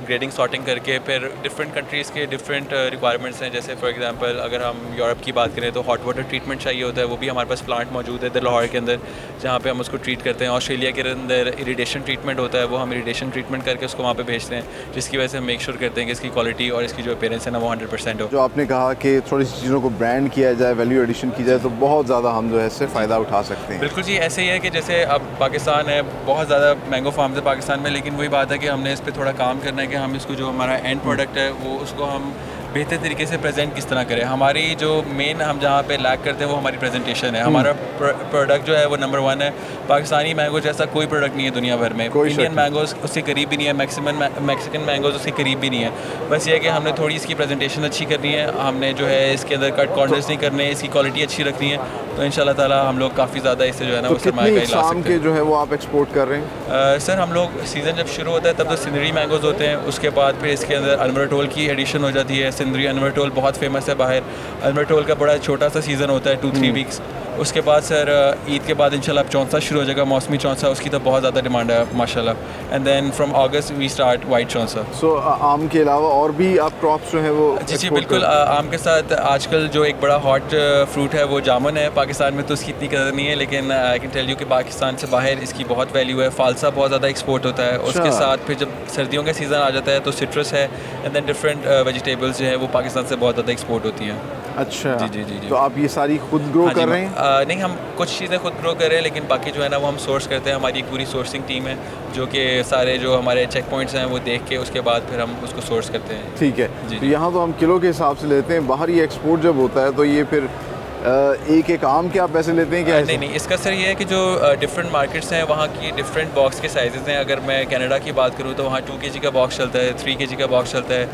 S4: ग्रेडिंग सॉर्टिंग करके फिर डिफरेंट कंट्रीज़ के डिफरेंट रिक्वायरमेंट्स हैं। जैसे फॉर एग्जांपल अगर हम यूरोप की बात करें तो हॉट वाटर ट्रीटमेंट चाहिए होता है, वो भी हमारे पास प्लांट मौजूद है लाहौर के अंदर, जहाँ पे हम उसको ट्रीट करते हैं। ऑस्ट्रेलिया के अंदर इरिडेशन ट्रीटमेंट होता है, वो हम इरिडेशन ट्रीटमेंट करके उसको वहाँ पे भेजते हैं, जिसकी वजह से हम मेक श्योर करते हैं कि इसकी क्वालिटी और इसकी जो अपीयरेंस है ना वो 100% हो।
S1: जो आपने कहा कि थोड़ी सी चीज़ों को ब्रांड किया जाए, वैल्यू एडिशन की जाए, तो बहुत ज़्यादा हम जो है इससे फ़ायदा उठा सकते हैं।
S4: बिल्कुल जी, ऐसे ही है कि जैसे अब पाकिस्तान है, बहुत ज़्यादा मैंगो फार्म्स है पाकिस्तान में, लेकिन वही बात है कि हमने इस पर थोड़ा काम करना है कि हम इसको जो हमारा एंड प्रोडक्ट है वो उसको हम बेहतर तरीके से प्रेजेंट किस तरह करें। हमारी जो मेन हम जहाँ पे लैक करते हैं वो हमारी प्रेजेंटेशन है। हमारा प्रोडक्ट जो है वो नंबर 1 है। पाकिस्तानी मैंगो जैसा कोई प्रोडक्ट नहीं है दुनिया भर में। इंडियन मैंगोज उससे करीब भी नहीं है, मैक्सिकन मैंगोज उसके करीब भी नहीं है। बस ये है कि हमने थोड़ी इसकी प्रेजेंटेशन अच्छी करनी है, हमने जो है इसके अंदर कट कॉर्नर्स नहीं करने, इसकी क्वालिटी अच्छी रखनी है, तो इंशाल्लाह ताला हम लोग काफ़ी ज़्यादा इससे जो है ना वो सरमायाकारी ला सकते हैं।
S1: जो है वो आप एक्सपोर्ट कर रहे हैं?
S4: सर हम लोग सीज़न जब शुरू होता है तब तो सिंदरी मैंगोज होते हैं, उसके बाद फिर इसके अंदर अनवरटोल की एडिशन हो जाती है। सिंदरी अनवरटोल बहुत फेमस है बाहर। अनवरटोल का बड़ा छोटा सा सीज़न होता है 2-3 वीक्स। उसके बाद सर ईद के बाद इंशाल्लाह अब चौंसा शुरू हो जाएगा, मौसमी चौंसा, उसकी तो बहुत ज़्यादा डिमांड है माशाल्लाह। And then from August we start white Chaunsa.
S1: So आम के अलावा और भी आप क्रॉप्स जो हैं वो?
S4: जी बिल्कुल, आम के साथ आजकल जो एक बड़ा हॉट फ्रूट है वो जामुन है। पाकिस्तान में तो उसकी इतनी कदर नहीं है, लेकिन आई कैन टेल यू कि पाकिस्तान से बाहर इसकी बहुत वैल्यू है। फालसा बहुत ज़्यादा एक्सपोर्ट होता है। उसके साथ फिर जब सर्दियों का सीज़न आ जाता है तो सिट्रस है, एंड देन डिफरेंट वेजिटेबल्स जो है वो पाकिस्तान से बहुत ज़्यादा एक्सपोर्ट होती हैं।
S1: अच्छा
S4: जी।
S1: तो आप ये सारी खुद ग्रो कर रहे हैं?
S4: नहीं, हम कुछ चीज़ें खुद ग्रो कर रहे हैं, लेकिन बाकी जो है ना वो हम सोर्स करते हैं। हमारी एक पूरी सोर्सिंग टीम है जो कि सारे जो हमारे चेक पॉइंट्स हैं वो देख के उसके बाद फिर हम उसको सोर्स करते हैं।
S1: ठीक है। तो यहाँ तो हम किलो के हिसाब से लेते हैं, बाहर ये एक्सपोर्ट जब होता है तो ये फिर एक एक आम के आप पैसे लेते हैं क्या?
S4: नहीं नहीं, इसका सर ये है कि जो डिफरेंट मार्केट्स हैं वहाँ की डिफरेंट बॉक्स के साइजेज़ हैं। अगर मैं कनाडा की बात करूँ तो वहाँ 2 kg का बॉक्स चलता है, 3 kg का बॉक्स चलता है।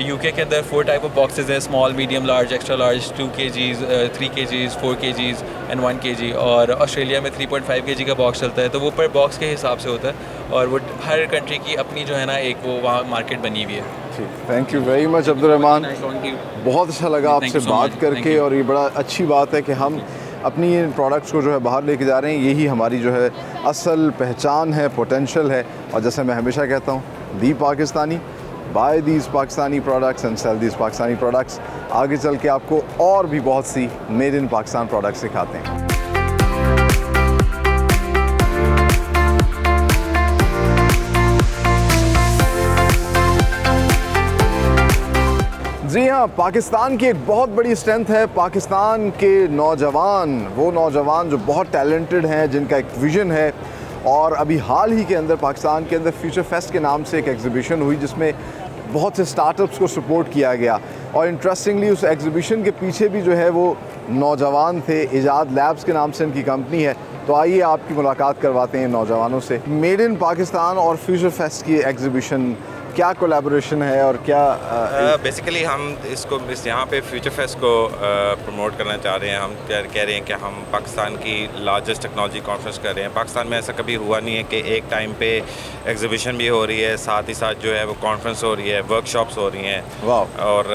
S4: यूके के अंदर 4 टाइप ऑफ बॉक्सेस हैं, small, medium, large, extra large, 2 kgs, 3 kgs, 4 kgs and 1 kg। और ऑस्ट्रेलिया में 3.5 kg का बॉक्स चलता है। तो वो पर बॉक्स के हिसाब से होता है और वो हर कंट्री की अपनी जो है ना एक वो वहाँ मार्केट बनी हुई है।
S1: Thank you very much Abdurrahman, बहुत अच्छा लगा आपसे बात करके। और ये बड़ा अच्छी बात है कि हम अपनी इन प्रोडक्ट्स को जो है बाहर लेके जा रहे हैं। यही हमारी जो है असल पहचान है, पोटेंशियल है। और जैसे मैं हमेशा कहता हूँ, the Pakistani, buy these Pakistani products and sell these Pakistani products. आगे चल के आपको और भी बहुत सी मेड इन पाकिस्तान प्रोडक्ट्स सिखाते हैं। जी हाँ, पाकिस्तान की एक बहुत बड़ी स्ट्रेंथ है पाकिस्तान के नौजवान, वो नौजवान जो बहुत टैलेंटेड हैं, जिनका एक विज़न है। और अभी हाल ही के अंदर पाकिस्तान के अंदर फ्यूचर फेस्ट के नाम से एक एग्जीबिशन हुई जिसमें बहुत से स्टार्टअप्स को सपोर्ट किया गया। और इंटरेस्टिंगली उस एग्जीबिशन के पीछे भी जो है वो नौजवान थे। इजाद लैब्स के नाम से इनकी कंपनी है। तो आइए आपकी मुलाकात करवाते हैं नौजवानों से। मेड इन पाकिस्तान और फ्यूचर फेस्ट की एग्जीबिशन क्या कोलैबोरेशन है और क्या
S5: बेसिकली हम इसको यहाँ पे फ्यूचर फेस्ट को प्रमोट करना चाह रहे हैं। हम कह रहे हैं कि हम पाकिस्तान की लार्जेस्ट टेक्नोलॉजी कॉन्फ्रेंस कर रहे हैं। पाकिस्तान में ऐसा कभी हुआ नहीं है कि एक टाइम पे एग्जीबिशन भी हो रही है, साथ ही साथ जो है वो कॉन्फ्रेंस हो रही है, वर्कशॉप्स हो रही हैं और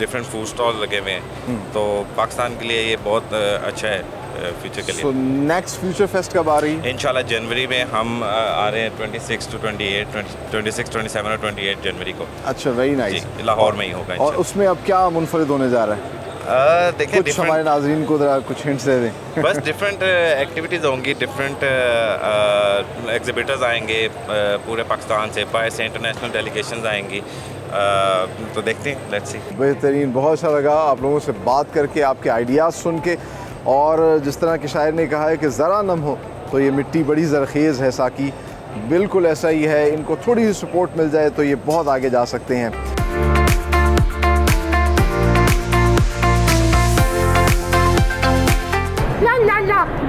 S5: डिफरेंट फूड स्टॉल लगे हुए हैं। तो पाकिस्तान के लिए ये बहुत अच्छा है फ्यूचर के लिए।
S1: सो नेक्स्ट फ्यूचर फेस्ट कब आ रही है?
S5: इंशाल्लाह जनवरी में हम आ रहे हैं 26 to 28, 26, 27 और 28 जनवरी को।
S1: अच्छा, वेरी नाइस।
S5: लाहौर में ही होगा।
S1: और उसमें अब क्या मुनफरिद होने जा रहा है?
S5: देखिए
S1: कुछ हमारे नाज़रीन को ज़रा कुछ हिंट्स दे दें।
S5: बस डिफरेंट एक्टिविटीज़ होंगी, डिफरेंट एग्जिबिटर्स आएंगे पूरे पाकिस्तान से, बाहर से इंटरनेशनल डेलीगेशंस आएंगी। तो देखते हैं, लेट्स सी।
S1: बेहतरीन, बहुत अच्छा लगा आप लोगों से बात करके, आपके आइडियाज़ सुन के। और जिस तरह के शायर ने कहा है कि ज़रा नम हो तो ये मिट्टी बड़ी ज़रखेज़ है साकी, बिल्कुल ऐसा ही है। इनको थोड़ी सी सपोर्ट मिल जाए तो ये बहुत आगे जा सकते हैं।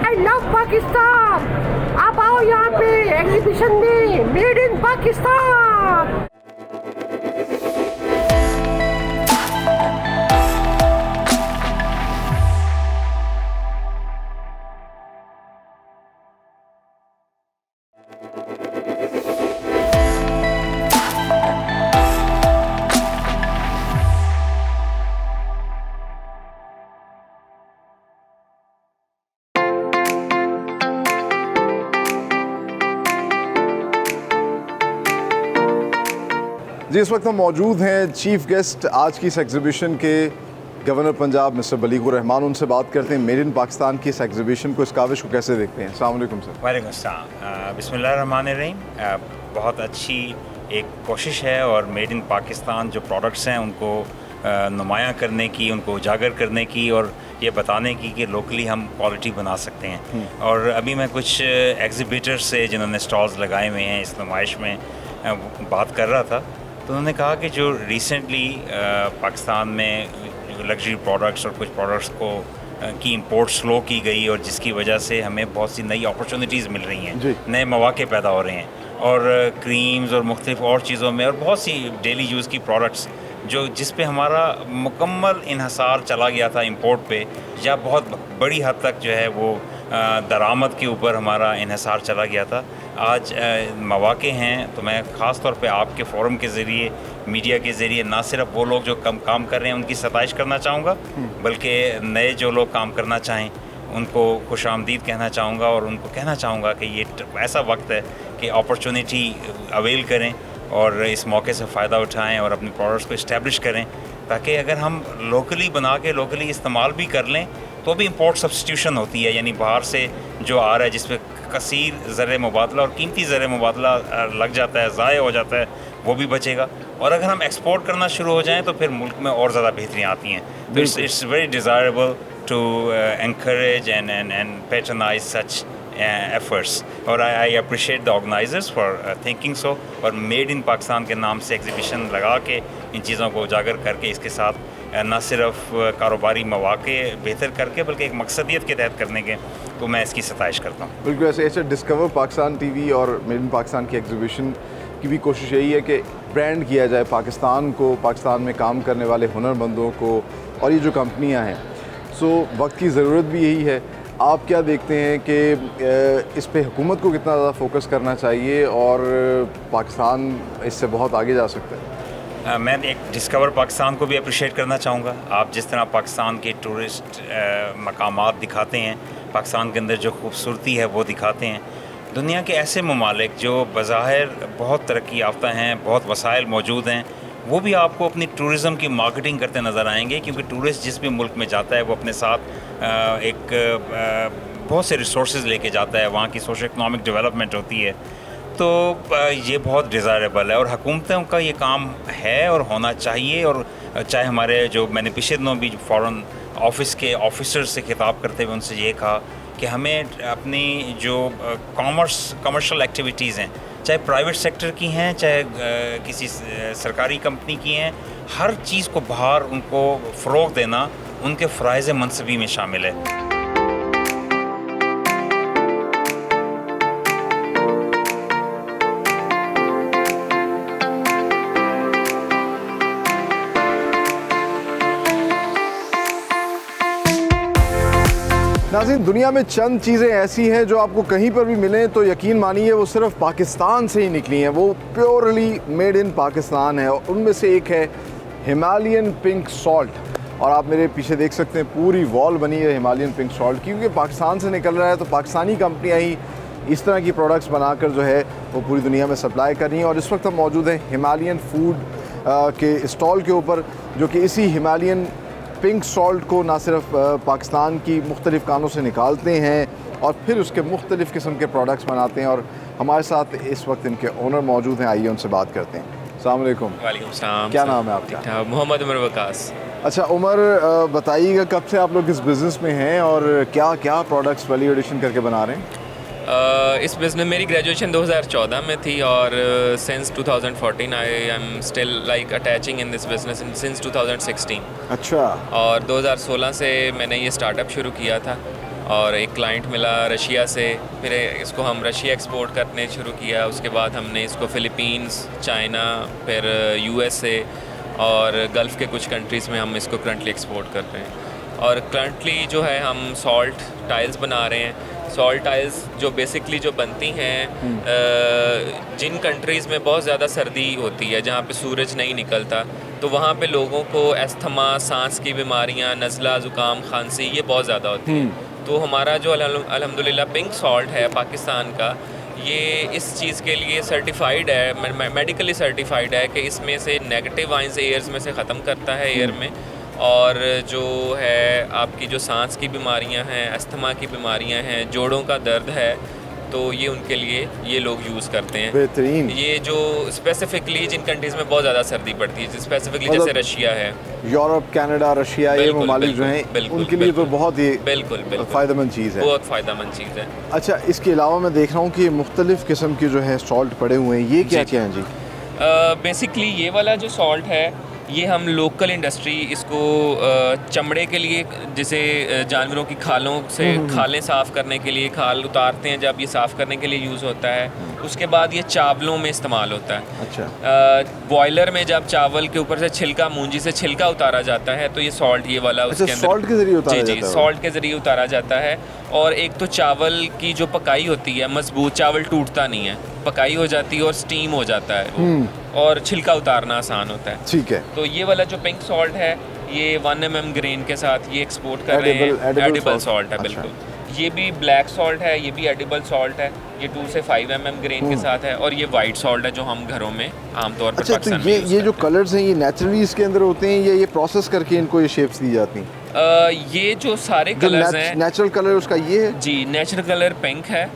S6: I love Pakistan. आप आओ यहाँ पे एग्जीबिशन में मेड इन पाकिस्तान।
S1: जी, इस वक्त हम मौजूद हैं चीफ गेस्ट आज की इस एग्जीबिशन के गवर्नर पंजाब मिस्टर बलीगुर रहमान। उनसे बात करते हैं मेड इन पाकिस्तान की इस एग्जीबिशन को, इस काविश को कैसे देखते हैं। अस्सलाम वालेकुम सर।
S7: वालेकुम अस्सलाम। बिस्मिल्लाहिर्रहमानिर्रहीम। बहुत अच्छी एक कोशिश है और मेड इन पाकिस्तान जो प्रोडक्ट्स हैं उनको नुमायाँ करने की, उनको उजागर करने की और ये बताने की कि लोकली हम क्वालिटी बना सकते हैं। और अभी मैं कुछ एग्जिबिटर्स से जिन्होंने स्टॉल्स लगाए हुए हैं इस नुमाइश में बात कर रहा था, तो उन्होंने कहा कि जो रिसेंटली पाकिस्तान में लग्जरी प्रोडक्ट्स और कुछ प्रोडक्ट्स को की इंपोर्ट स्लो की गई और जिसकी वजह से हमें बहुत सी नई अपॉर्चुनिटीज़ मिल रही हैं, नए मौके पैदा हो रहे हैं। और क्रीम्स और मुख्तलिफ और चीज़ों में और बहुत सी डेली यूज़ की प्रोडक्ट्स जो जिस पे हमारा मुकम्मल इन्हसार चला गया था इंपोर्ट पे, या बहुत बड़ी हद तक जो है वो दरामद के ऊपर हमारा इन्हसार चला गया था। आज मौके हैं, तो मैं ख़ास तौर पे आपके फोरम के ज़रिए, मीडिया के ज़रिए ना सिर्फ वो लोग जो कम काम कर रहे हैं उनकी सताइश करना चाहूँगा, बल्कि नए जो लोग काम करना चाहें उनको खुशामदीद कहना चाहूँगा और उनको कहना चाहूँगा कि ये ऐसा वक्त है कि अपॉर्चुनिटी अवेल करें और इस मौके से फ़ायदा उठाएं और अपने प्रोडक्ट्स को इस्टेब्लिश करें, ताकि अगर हम लोकली बना के लोकली इस्तेमाल भी कर लें तो भी इंपोर्ट सब्स्टिट्यूशन होती है, यानी बाहर से जो आ रहा है जिस पे कसीर ज़र मुबादला और कीमती ज़र मुबादला लग जाता है, ज़ाय हो जाता है, वो भी बचेगा। और अगर हम एक्सपोर्ट करना शुरू हो जाएँ तो फिर मुल्क में और ज़्यादा बेहतरियाँ आती हैं। तो it's very desirable to encourage and patronize such efforts. और I appreciate the organizers for thinking so। और मेड इन पाकिस्तान के नाम से एग्जीबिशन लगा के इन चीज़ों को उजागर करके इसके साथ ना सिर्फ कारोबारी मौक़े बेहतर करके बल्कि एक मकसदियत के तहत करने के, तो मैं इसकी सताइश करता हूँ।
S1: बिल्कुल ऐसे डिस्कवर पाकिस्तान टीवी और मेड इन पाकिस्तान की एग्जीबिशन की भी कोशिश यही है कि ब्रांड किया जाए पाकिस्तान को, पाकिस्तान में काम करने वाले हुनरमंदों को और ये जो कंपनियां हैं। सो वक्त की ज़रूरत भी यही है। आप क्या देखते हैं कि इस पे हुकूमत को कितना ज़्यादा फोकस करना चाहिए और पाकिस्तान इससे बहुत आगे जा सकता है?
S7: मैं एक डिस्कवर पाकिस्तान को भी अप्रिशिएट करना चाहूँगा। आप जिस तरह पाकिस्तान के टूरिस्ट मकामात दिखाते हैं, पाकिस्तान के अंदर जो खूबसूरती है वो दिखाते हैं, दुनिया के ऐसे ममालिक जो बज़ाहिर बहुत तरक्की याफ्ता हैं, बहुत वसाइल मौजूद हैं, वो भी आपको अपनी टूरिज़म की मार्केटिंग करते नज़र आएंगे, क्योंकि टूरिस्ट जिस भी मुल्क में जाता है वो अपने साथ बहुत से रिसोर्सेज लेके जाता है, वहाँ की सोशो इकनॉमिक डेवलपमेंट होती है। तो ये बहुत डिज़ायरेबल है और हुकूमतों का ये काम है और होना चाहिए। और चाहे हमारे जो मैंने पिछले दिनों भी फ़ॉरेन ऑफिस के ऑफिसर्स से खिताब करते हुए उनसे ये कहा कि हमें अपनी जो कमर्शियल एक्टिविटीज़ हैं, चाहे प्राइवेट सेक्टर की हैं चाहे किसी सरकारी कंपनी की हैं, हर चीज़ को बाहर उनको फ़रोग़ देना उनके फ़राइज़ मनसबी में शामिल है।
S1: नाज़रीन, दुनिया में चंद चीज़ें ऐसी हैं जो आपको कहीं पर भी मिलें तो यकीन मानिए वो सिर्फ पाकिस्तान से ही निकली हैं, वो प्योरली मेड इन पाकिस्तान है। और उनमें से एक है हिमालयन पिंक सॉल्ट। और आप मेरे पीछे देख सकते हैं पूरी वॉल बनी है हिमालयन पिंक सॉल्ट, क्योंकि पाकिस्तान से निकल रहा है तो पाकिस्तानी कंपनियाँ ही इस तरह की प्रोडक्ट्स बनाकर जो है वो पूरी दुनिया में सप्लाई कर रही हैं। और इस वक्त हम मौजूद हैं हिमालयन फूड के स्टॉल के ऊपर, जो कि इसी हिमालयन पिंक सॉल्ट को ना सिर्फ पाकिस्तान की मुख्तलिफ़ कानों से निकालते हैं और फिर उसके मुख्तलिफ़ किस्म के प्रोडक्ट्स बनाते हैं। और हमारे साथ इस वक्त इनके ओनर मौजूद हैं, आइए उनसे बात करते हैं। अस्सलाम वालेकुम।
S8: वालेकुम सलाम।
S1: क्या नाम है आपका?
S8: मोहम्मद उमर वकास।
S1: अच्छा उमर, बताइएगा कब से आप लोग इस बिज़नेस में हैं और क्या क्या प्रोडक्ट्स वैल्यू एडिशन करके बना रहे हैं?
S8: इस बिज़नेस मेरी ग्रेजुएशन 2014 में थी और since 2014 I am still like attaching in this business since 2016।
S1: अच्छा।
S8: और 2016 से मैंने ये स्टार्टअप शुरू किया था और एक क्लाइंट मिला रशिया से, फिर इसको हम रशिया एक्सपोर्ट करने शुरू किया। उसके बाद हमने इसको फ़िलीपींस, चाइना, फिर USA और गल्फ़ के कुछ कंट्रीज़ में हम इसको करंटली एक्सपोर्ट कर रहे हैं। और करंटली जो है हम सॉल्ट टाइल्स बना रहे हैं। सॉल्ट टाइल्स जो बेसिकली जो बनती हैं जिन कंट्रीज़ में बहुत ज़्यादा सर्दी होती है, जहाँ पे सूरज नहीं निकलता, तो वहाँ पे लोगों को अस्थमा, सांस की बीमारियाँ, नज़ला, ज़ुकाम, खांसी ये बहुत ज़्यादा होती है। तो हमारा जो अल्हम्दुलिल्लाह पिंक सॉल्ट है पाकिस्तान का, ये इस चीज़ के लिए सर्टिफाइड है, मेडिकली सर्टिफाइड है कि इसमें से नेगेटिव आयंस एयर्स में से ख़त्म करता है एयर में। और जो है आपकी जो सांस की बीमारियां हैं, अस्थमा की बीमारियां हैं, जोड़ों का दर्द है, तो ये उनके लिए ये लोग यूज़ करते हैं।
S1: बेहतरीन।
S8: ये जो स्पेसिफिकली जिन कंट्रीज़ में बहुत ज़्यादा सर्दी पड़ती है, स्पेसिफिकली जैसे रशिया है,
S1: यूरोप, कनाडा, रशिया, ये ममालिक जो हैं उनके लिए तो बहुत ही
S8: बिल्कुल
S1: फ़ायदेमंद चीज़ है।
S8: बहुत फ़ायदेमंद चीज़ है।
S1: अच्छा, इसके अलावा मैं देख रहा हूँ कि मुख्तलिफ़ किस्म के जो है सॉल्ट पड़े हुए हैं, ये क्या क्या हैं जी?
S8: बेसिकली ये वाला जो सॉल्ट है ये हम लोकल इंडस्ट्री इसको चमड़े के लिए, जैसे जानवरों की खालों से खालें साफ़ करने के लिए खाल उतारते हैं, जब ये साफ़ करने के लिए यूज़ होता है। उसके बाद ये चावलों में इस्तेमाल होता है।
S1: अच्छा।
S8: बॉयलर में जब चावल के ऊपर से छिलका, मूंजी से छिलका उतारा जाता है तो ये सॉल्ट ये वाला उसके अंदर
S1: सॉल्ट के ज़रिए उतारा
S8: जी सॉल्ट के ज़रिए उतारा जाता है। और एक तो चावल की जो पकाई होती है मजबूत, चावल टूटता नहीं है, पकाई हो जाती है और स्टीम हो जाता है और छिलका उतारना आसान होता है।
S1: ठीक है।
S8: तो ये वाला जो पिंक सॉल्ट है ये 1 mm ग्रेन के साथ ये एक्सपोर्ट कर रहे हैं। एडिबल सॉल्ट है। बिल्कुल। ये भी ब्लैक सॉल्ट है, ये भी एडिबल सॉल्ट है, ये 2 से 5 mm ग्रेन के साथ है। और ये वाइट सॉल्ट है जो हम घरों में आमतौर पर
S1: पाकिस्तान में ये जो कलर्स हैं ये नेचुरली इसके अंदर होते हैं या ये प्रोसेस करके इनको ये शेप्स दी जाती हैं?
S8: ये जो सारे कलर्स हैं,
S1: नेचुरल कलर उसका ये है
S8: जी, नेचुरल कलर पिंक है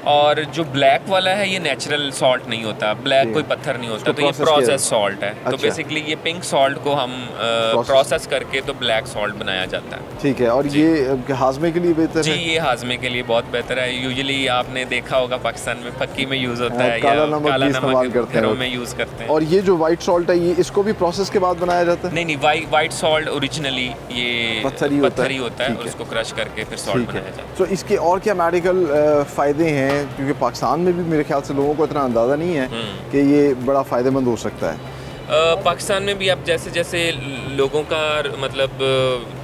S8: और जो ब्लैक वाला है ये नेचुरल सॉल्ट नहीं होता, ब्लैक कोई पत्थर नहीं होता, तो ये प्रोसेस सॉल्ट है। तो बेसिकली ये पिंक सॉल्ट को हम प्रोसेस करके तो ब्लैक सॉल्ट बनाया जाता है।
S1: ठीक है, और ये हाजमे के लिए बेहतर
S8: जी,
S1: है?
S8: ये हाजमे के लिए बहुत बेहतर है। यूजुअली आपने देखा होगा पाकिस्तान में फक्की में यूज़ होता है,
S1: काला
S8: या
S1: नमक
S8: काला
S1: भी इस्तेमाल
S8: नमक
S1: करते हैं
S8: घरों में यूज़ करते हैं।
S1: और ये जो वाइट सॉल्ट है, ये इसको भी प्रोसेस के बाद बनाया जाता है?
S8: नहीं, वाइट सॉल्ट ओरिजिनली ये
S1: पत्थर ही होता है
S8: और उसको क्रश करके फिर सॉल्ट बनाया जाता है।
S1: तो इसके और क्या मेडिकल फ़ायदे हैं, क्योंकि पाकिस्तान में भी मेरे ख्याल से लोगों को इतना अंदाज़ा नहीं है कि ये बड़ा फ़ायदेमंद हो सकता है।
S8: पाकिस्तान में भी अब जैसे जैसे लोगों का मतलब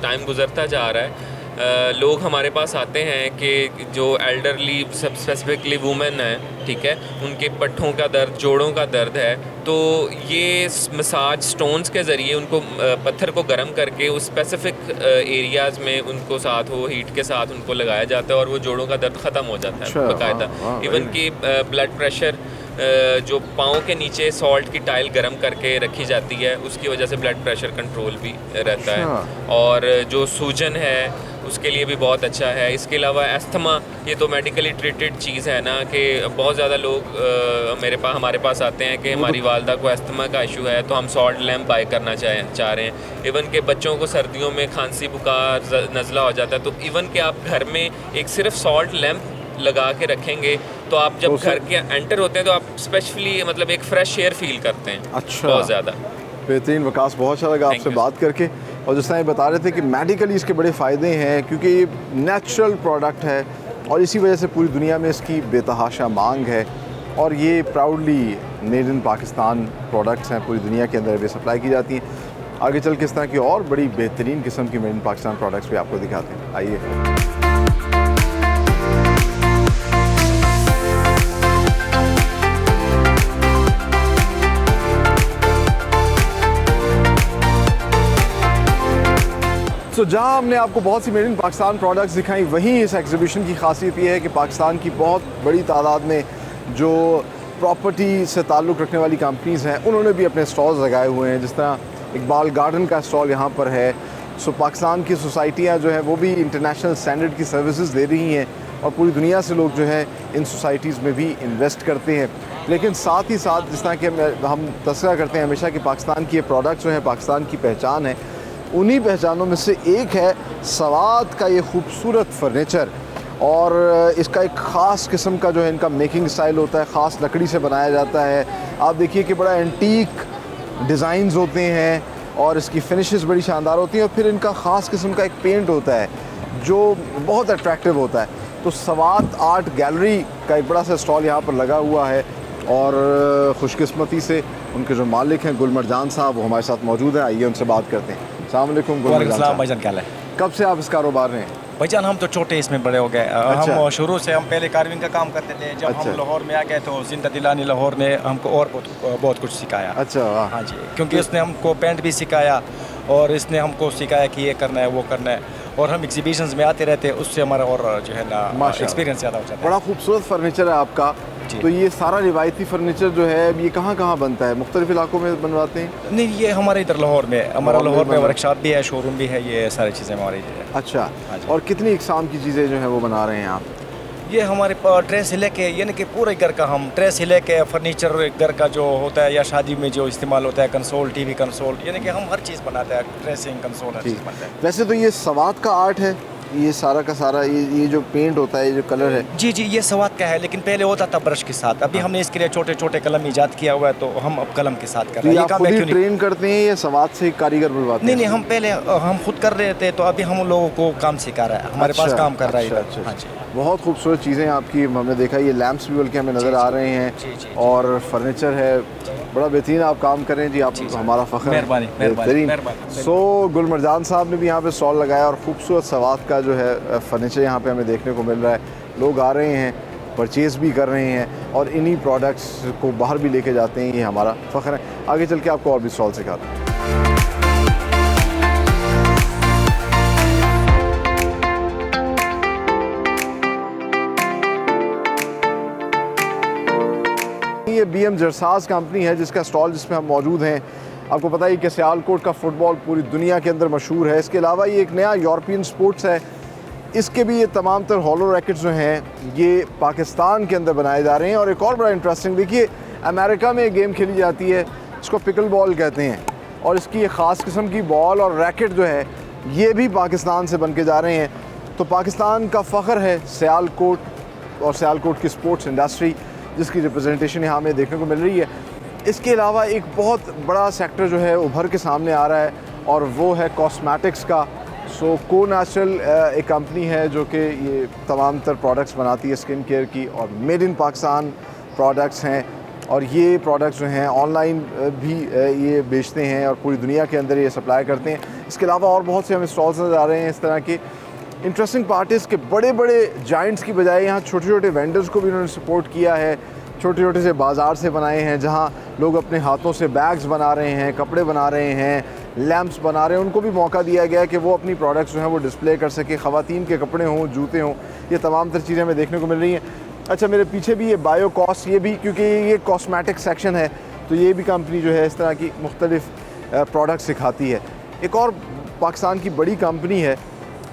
S8: टाइम गुजरता जा रहा है, लोग हमारे पास आते हैं कि जो एल्डरली सब स्पेसिफिकली वुमेन है, ठीक है, उनके पट्ठों का दर्द, जोड़ों का दर्द है, तो ये मसाज स्टोन्स के ज़रिए उनको पत्थर को गर्म करके उस स्पेसिफिक एरियाज़ में उनको साथ वो हीट के साथ उनको लगाया जाता है और वो जोड़ों का दर्द ख़त्म हो जाता है बाकायदा। इवन कि ब्लड प्रेशर, जो पाँव के नीचे सॉल्ट की टाइल गर्म करके रखी जाती है, उसकी वजह से ब्लड प्रेशर कंट्रोल भी रहता है। और जो सूजन है उसके लिए भी बहुत अच्छा है। इसके अलावा एस्थमा, ये तो मेडिकली ट्रीटेड चीज़ है ना, कि बहुत ज़्यादा लोग हमारे पास आते हैं कि हमारी वालदा को एस्थमा का इशू है, तो हम सॉल्ट लैम्प बाय करना चाह रहे हैं। इवन के बच्चों को सर्दियों में खांसी बुखार नज़ला हो जाता है, तो इवन के आप घर में एक सिर्फ सॉल्ट लैम्प लगा के रखेंगे तो आप जब घर के एंटर होते हैं तो आप स्पेशली मतलब एक फ्रेश एयर फील करते हैं।
S1: अच्छा,
S8: बहुत ज़्यादा
S1: बेहतरीन। वकास, बहुत अच्छा लगा आपसे बात करके। और जिस तरह बता रहे थे कि मेडिकली इसके बड़े फ़ायदे हैं, क्योंकि ये नेचुरल प्रोडक्ट है और इसी वजह से पूरी दुनिया में इसकी बेतहाशा मांग है। और ये proudly made in Pakistan products हैं, पूरी दुनिया के अंदर वे सप्लाई की जाती हैं। आगे चल के इस तरह की और बड़ी बेहतरीन किस्म की मेड इन पाकिस्तान प्रोडक्ट्स भी आपको दिखाते हैं। आइए। तो जहां हमने आपको बहुत सी मेड इन पाकिस्तान प्रोडक्ट्स दिखाई, वहीं इस एग्जीबिशन की खासियत ये है कि पाकिस्तान की बहुत बड़ी तादाद में जो प्रॉपर्टी से ताल्लुक़ रखने वाली कंपनीज़ हैं, उन्होंने भी अपने स्टॉल्स लगाए हुए हैं। जिस तरह इकबाल गार्डन का स्टॉल यहाँ पर है। सो पाकिस्तान की सोसाइटियाँ जो हैं वो भी इंटरनेशनल स्टैंडर्ड की सर्विसेज दे रही हैं और पूरी दुनिया से लोग जो है इन सोसाइटीज़ में भी इन्वेस्ट करते हैं। लेकिन साथ ही साथ जिस तरह के हम तस्करा करते हैं हमेशा कि पाकिस्तान की ये प्रोडक्ट्स जो हैं पाकिस्तान की पहचान है, उन्हीं पहचानों में से एक है सवात का ये खूबसूरत फर्नीचर। और इसका एक ख़ास किस्म का जो है इनका मेकिंग स्टाइल होता है, ख़ास लकड़ी से बनाया जाता है। आप देखिए कि बड़ा एंटीक डिज़ाइंस होते हैं और इसकी फिनिशेस बड़ी शानदार होती हैं। और फिर इनका ख़ास किस्म का एक पेंट होता है जो बहुत अट्रैक्टिव होता है। तो सवात आर्ट गैलरी का एक बड़ा सा स्टॉल यहाँ पर लगा हुआ है और ख़ुशकिस्मती से उनके जो मालिक हैं गुलमरजान साहब, वो हमारे साथ मौजूद हैं। आइए उनसे बात करते हैं। अस्सलाम वालेकुम गुलमरजान साहब।
S9: भाईजान क्या है?
S1: कब से आप इस कारोबार में हैं?
S9: भाईजान हम तो छोटे इसमें बड़े हो गए।
S1: अच्छा।
S9: हम शुरू से हम पहले कार्विंग का काम करते थे। जब
S1: अच्छा।
S9: हम लाहौर में आ गए तो जिंदा दिलानी लाहौर ने हमको और बहुत कुछ सिखाया।
S1: अच्छा, वाह।
S9: हाँ जी, क्योंकि उसने हमको पेंट भी सिखाया और इसने हमको सिखाया कि ये करना है वो करना है। और हम एग्जीबिशंस में आते रहते हैं, उससे हमारा और जो है ना एक्सपीरियंस ज़्यादा हो जाता है।
S1: बड़ा खूबसूरत फर्नीचर है आपका। तो ये सारा रिवायती फर्नीचर जो है ये कहाँ कहाँ बनता है? मुख्तलिफ इलाकों में बनवाते हैं?
S9: नहीं, ये हमारे इधर लाहौर में, हमारा लाहौर में वर्कशॉप भी है, शोरूम भी है, ये सारी चीज़ें हमारी है।
S1: अच्छा, और कितनी इकसाम की चीज़ें जो हैं वो बना रहे हैं आप?
S9: ये हमारे ट्रेस से लेके यानी कि पूरे घर का हम ट्रेस से लेके फर्नीचर घर का जो होता है या शादी में जो इस्तेमाल होता है, कंसोल, टीवी कंसोल, यानी कि हम हर चीज़ बनाते हैं, ड्रेसिंग कंसोल हर चीज़ बनाते हैं।
S1: वैसे तो ये सवात का आर्ट है, ये सारा का सारा ये जो पेंट होता है, ये जो कलर है।
S9: जी जी, ये सवात का है, लेकिन पहले होता था ब्रश के साथ। अभी हमने इसके लिए छोटे छोटे कलम ईजाद किया हुआ है, तो हम अब कलम के साथ कर रहे हैं।
S1: आप खुद ही ट्रेन करते हैं या सवात से कारीगर बुलवाते हैं?
S9: नहीं, हम पहले हम खुद कर रहे थे, तो अभी हम लोगों को काम सिखा रहा है, हमारे पास काम कर रहा है।
S1: अच्छा, हाँ जी। बहुत खूबसूरत चीज़ें आपकी हमने देखा, ये लैंप्स भी बल्कि हमें नज़र आ रहे हैं और फर्नीचर है, बड़ा बेहतरीन आप काम कर रहे हैं जी। आप हमारा फ़ख्र है, बेहतरीन। सो गुलमरजान साहब ने भी यहाँ पे स्टॉल लगाया और ख़ूबसूरत सवात का जो है फर्नीचर यहाँ पे हमें देखने को मिल रहा है। लोग आ रहे हैं, परचेज़ भी कर रहे हैं और इन्हीं प्रोडक्ट्स को बाहर भी लेके जाते हैं। ये हमारा फ़ख्र है। आगे चल के आपको और भी स्टॉल सिखाते हैं। ये BM जरसाज कंपनी है जिसका स्टॉल जिसमें हम मौजूद हैं। आपको पता है कि सियालकोट का फ़ुटबॉल पूरी दुनिया के अंदर मशहूर है। इसके अलावा ये एक नया यूरोपियन स्पोर्ट्स है, इसके भी ये तमाम तर हॉलो रैकेट्स जो हैं ये पाकिस्तान के अंदर बनाए जा रहे हैं। और एक और बड़ा इंटरेस्टिंग, देखिए अमेरिका में एक गेम खेली जाती है इसको पिकल बॉल कहते हैं, और इसकी एक ख़ास किस्म की बॉल और रैकेट जो है ये भी पाकिस्तान से बन के जा रहे हैं। तो पाकिस्तान का फ़ख्र है सियालकोट और सियालकोट की स्पोर्ट्स इंडस्ट्री, जिसकी रिप्रेजेंटेशन यहाँ हमें देखने को मिल रही है। इसके अलावा एक बहुत बड़ा सेक्टर जो है उभर के सामने आ रहा है और वो है कॉस्मेटिक्स का। सो को नेचुरल एक कंपनी है जो कि ये तमाम तर प्रोडक्ट्स बनाती है स्किन केयर की, और मेड इन पाकिस्तान प्रोडक्ट्स हैं, और ये प्रोडक्ट्स जो हैं ऑनलाइन भी ये बेचते हैं और पूरी दुनिया के अंदर ये सप्लाई करते हैं। इसके अलावा और बहुत से हमें स्टॉल्स नज़र आ रहे हैं इस तरह के। इंटरेस्टिंग पार्ट है इसके, बड़े बड़े जाइंट्स की बजाय यहाँ छोटे छोटे वेंडर्स को भी उन्होंने सपोर्ट किया है। छोटे छोटे से बाज़ार से बनाए हैं जहाँ लोग अपने हाथों से बैग्स बना रहे हैं, कपड़े बना रहे हैं, लैंप्स बना रहे हैं। उनको भी मौका दिया गया है कि वो अपनी प्रोडक्ट्स जो हैं वो डिस्प्ले कर सके। ख़वातीन के कपड़े हों, जूते हों, ये तमाम तर चीज़ें हमें देखने को मिल रही हैं। अच्छा, मेरे पीछे भी ये बायोकॉस, ये भी क्योंकि ये कॉस्मेटिक सेक्शन है तो ये भी कंपनी जो है इस तरह की मुख्तलिफ प्रोडक्ट सिखाती है। एक और पाकिस्तान की बड़ी कंपनी है,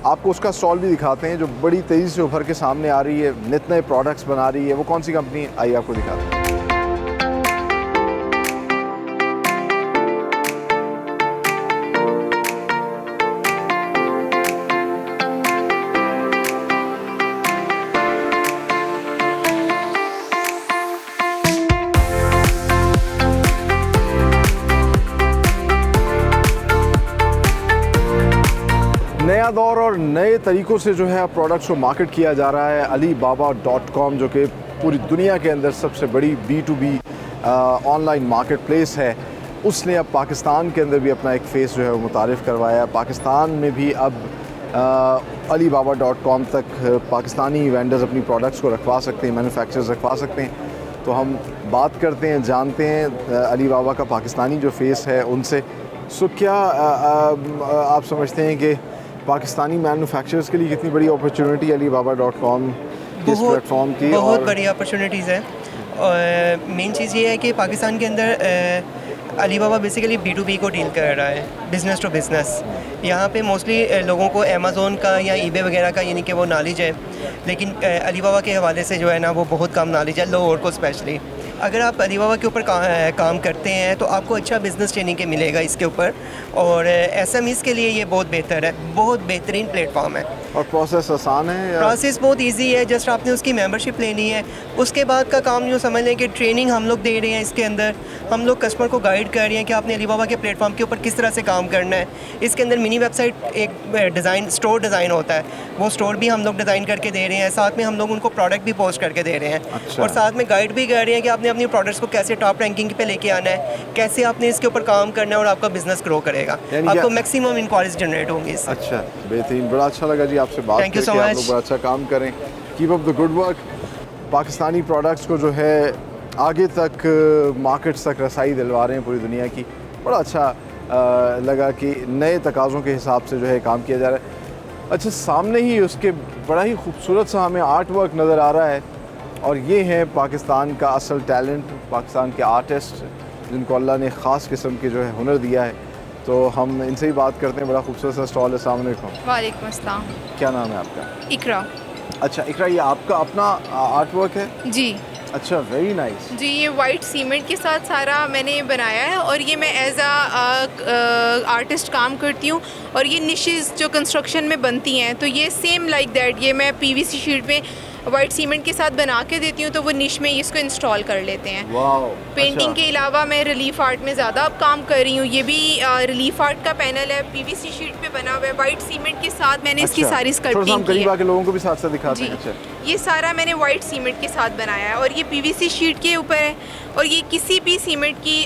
S1: आपको उसका स्टॉल भी दिखाते हैं, जो बड़ी तेज़ी से उभर के सामने आ रही है, नित नए प्रोडक्ट्स बना रही है। वो कौन सी कंपनी है, आइए आपको दिखाते हैं। नया दौर और नए तरीक़ों से जो है अब प्रोडक्ट्स को मार्केट किया जा रहा है। Alibaba.com जो कि पूरी दुनिया के अंदर सबसे बड़ी B2B ऑनलाइन मार्केट प्लेस है, उसने अब पाकिस्तान के अंदर भी अपना एक फ़ेस जो है वो मुतारिफ़ करवाया। पाकिस्तान में भी अब Alibaba.com तक पाकिस्तानी वेंडर्स अपनी प्रोडक्ट्स को रखवा सकते हैं, मैन्युफैक्चरर्स रखवा सकते हैं। तो हम बात करते हैं, जानते हैं अलीबाबा का पाकिस्तानी जो फ़ेस है उनसे। सो क्या आप समझते हैं कि पाकिस्तानी मैन्युफैक्चरर्स के लिए कितनी बड़ी अपॉर्चुनिटी Alibaba.com इस प्लेटफॉर्म की?
S10: बहुत बड़ी अपॉर्चुनिटीज़ है। और मेन चीज़ ये है कि पाकिस्तान के अंदर अलीबाबा बेसिकली B2B को डील कर रहा है, बिज़नेस टू बिज़नेस। यहाँ पे मोस्टली लोगों को अमेज़ोन का या ईबे वगैरह का यानी कि वो नॉलेज है, लेकिन अलीबाबा के हवाले से जो है ना वो बहुत कम नॉलेज है, लोगों को स्पेशली। अगर आप अलीबाबा के ऊपर काम करते हैं तो आपको अच्छा बिज़नेस ट्रेनिंग के मिलेगा इसके ऊपर, और SMEs के लिए ये बहुत बेहतर है, बहुत बेहतरीन प्लेटफॉर्म है।
S1: और प्रोसेस आसान है?
S10: प्रोसेस बहुत इजी है, जस्ट आपने उसकी मेंबरशिप लेनी है। उसके बाद का काम यूँ समझ लें कि ट्रेनिंग हम लोग दे रहे हैं इसके अंदर, हम लोग कस्टमर को गाइड कर रहे हैं कि आपने अलीबाबा के प्लेटफॉर्म के ऊपर किस तरह से काम करना है। इसके अंदर मिनी वेबसाइट एक डिज़ाइन स्टोर डिज़ाइन होता है, वो स्टोर भी हम लोग डिज़ाइन करके दे रहे हैं, साथ में हम लोग उनको प्रोडक्ट भी पोस्ट करके दे रहे हैं।
S1: अच्छा।
S10: और साथ में गाइड भी कर रहे हैं कि आपने अपनी प्रोडक्ट्स को कैसे टॉप रैंकिंग पे लेके आना है, कैसे आपने इसके ऊपर काम करना है, और आपका बिजनेस ग्रो करेगा, आपको मैक्सिमम इंक्वायरीज जनरेट होंगी इससे।
S1: अच्छा, बेहतरीन, बड़ा अच्छा लगा जी आपसे बात
S10: Thank you so
S1: करके। आप
S10: much.
S1: लोग बड़ा अच्छा काम करें, keep up the good work. Pakistani products को जो है आगे तक मार्केट्स तक रसाई दिलवा रहे हैं पूरी दुनिया की। बड़ा अच्छा लगा कि नए तकाज़ों के हिसाब से जो है काम किया जा रहा है। अच्छा, सामने ही उसके बड़ा ही खूबसूरत सा हमें आर्ट वर्क नज़र आ रहा है, और ये है पाकिस्तान का असल टैलेंट, पाकिस्तान के आर्टिस्ट जिनको अल्लाह ने ख़ास किस्म के जो है हुनर दिया है। तो हम इनसे ही बात करते हैं। बड़ा खूबसूरत सा स्टॉल है। अस्सलाम वालेकुम।
S11: वालेकुम अस्सलाम।
S1: क्या नाम है आपका?
S11: इकरा।
S1: अच्छा इकरा, ये आपका अपना आर्ट वर्क है?
S11: जी
S1: अच्छा, वेरी नाइस।
S11: जी, ये वाइट सीमेंट के साथ सारा मैंने बनाया है, और ये मैं एज आ आर्टिस्ट काम करती हूँ। और ये निशेज़ जो कंस्ट्रक्शन में बनती हैं, तो ये सेम लाइक दैट, ये मैं PVC शीट पे वाइट सीमेंट के साथ बना के देती हूँ, तो वो निश में इसको इंस्टॉल कर लेते हैं।
S1: वाओ।
S11: पेंटिंग
S1: अच्छा।
S11: के अलावा मैं रिलीफ आर्ट में ज़्यादा अब काम कर रही हूँ। ये भी रिलीफ आर्ट का पैनल है, PVC शीट पे बना हुआ है, वाइट सीमेंट के साथ मैंने इसकी सारी स्कल्पटिंग की
S1: करीब
S11: है।
S1: आके लोगों को भी साथ साथ दिखाते
S11: जी,
S1: हैं। अच्छा,
S11: ये सारा मैंने वाइट सीमेंट के साथ बनाया है, और ये PVC शीट के ऊपर है, और ये किसी भी सीमेंट की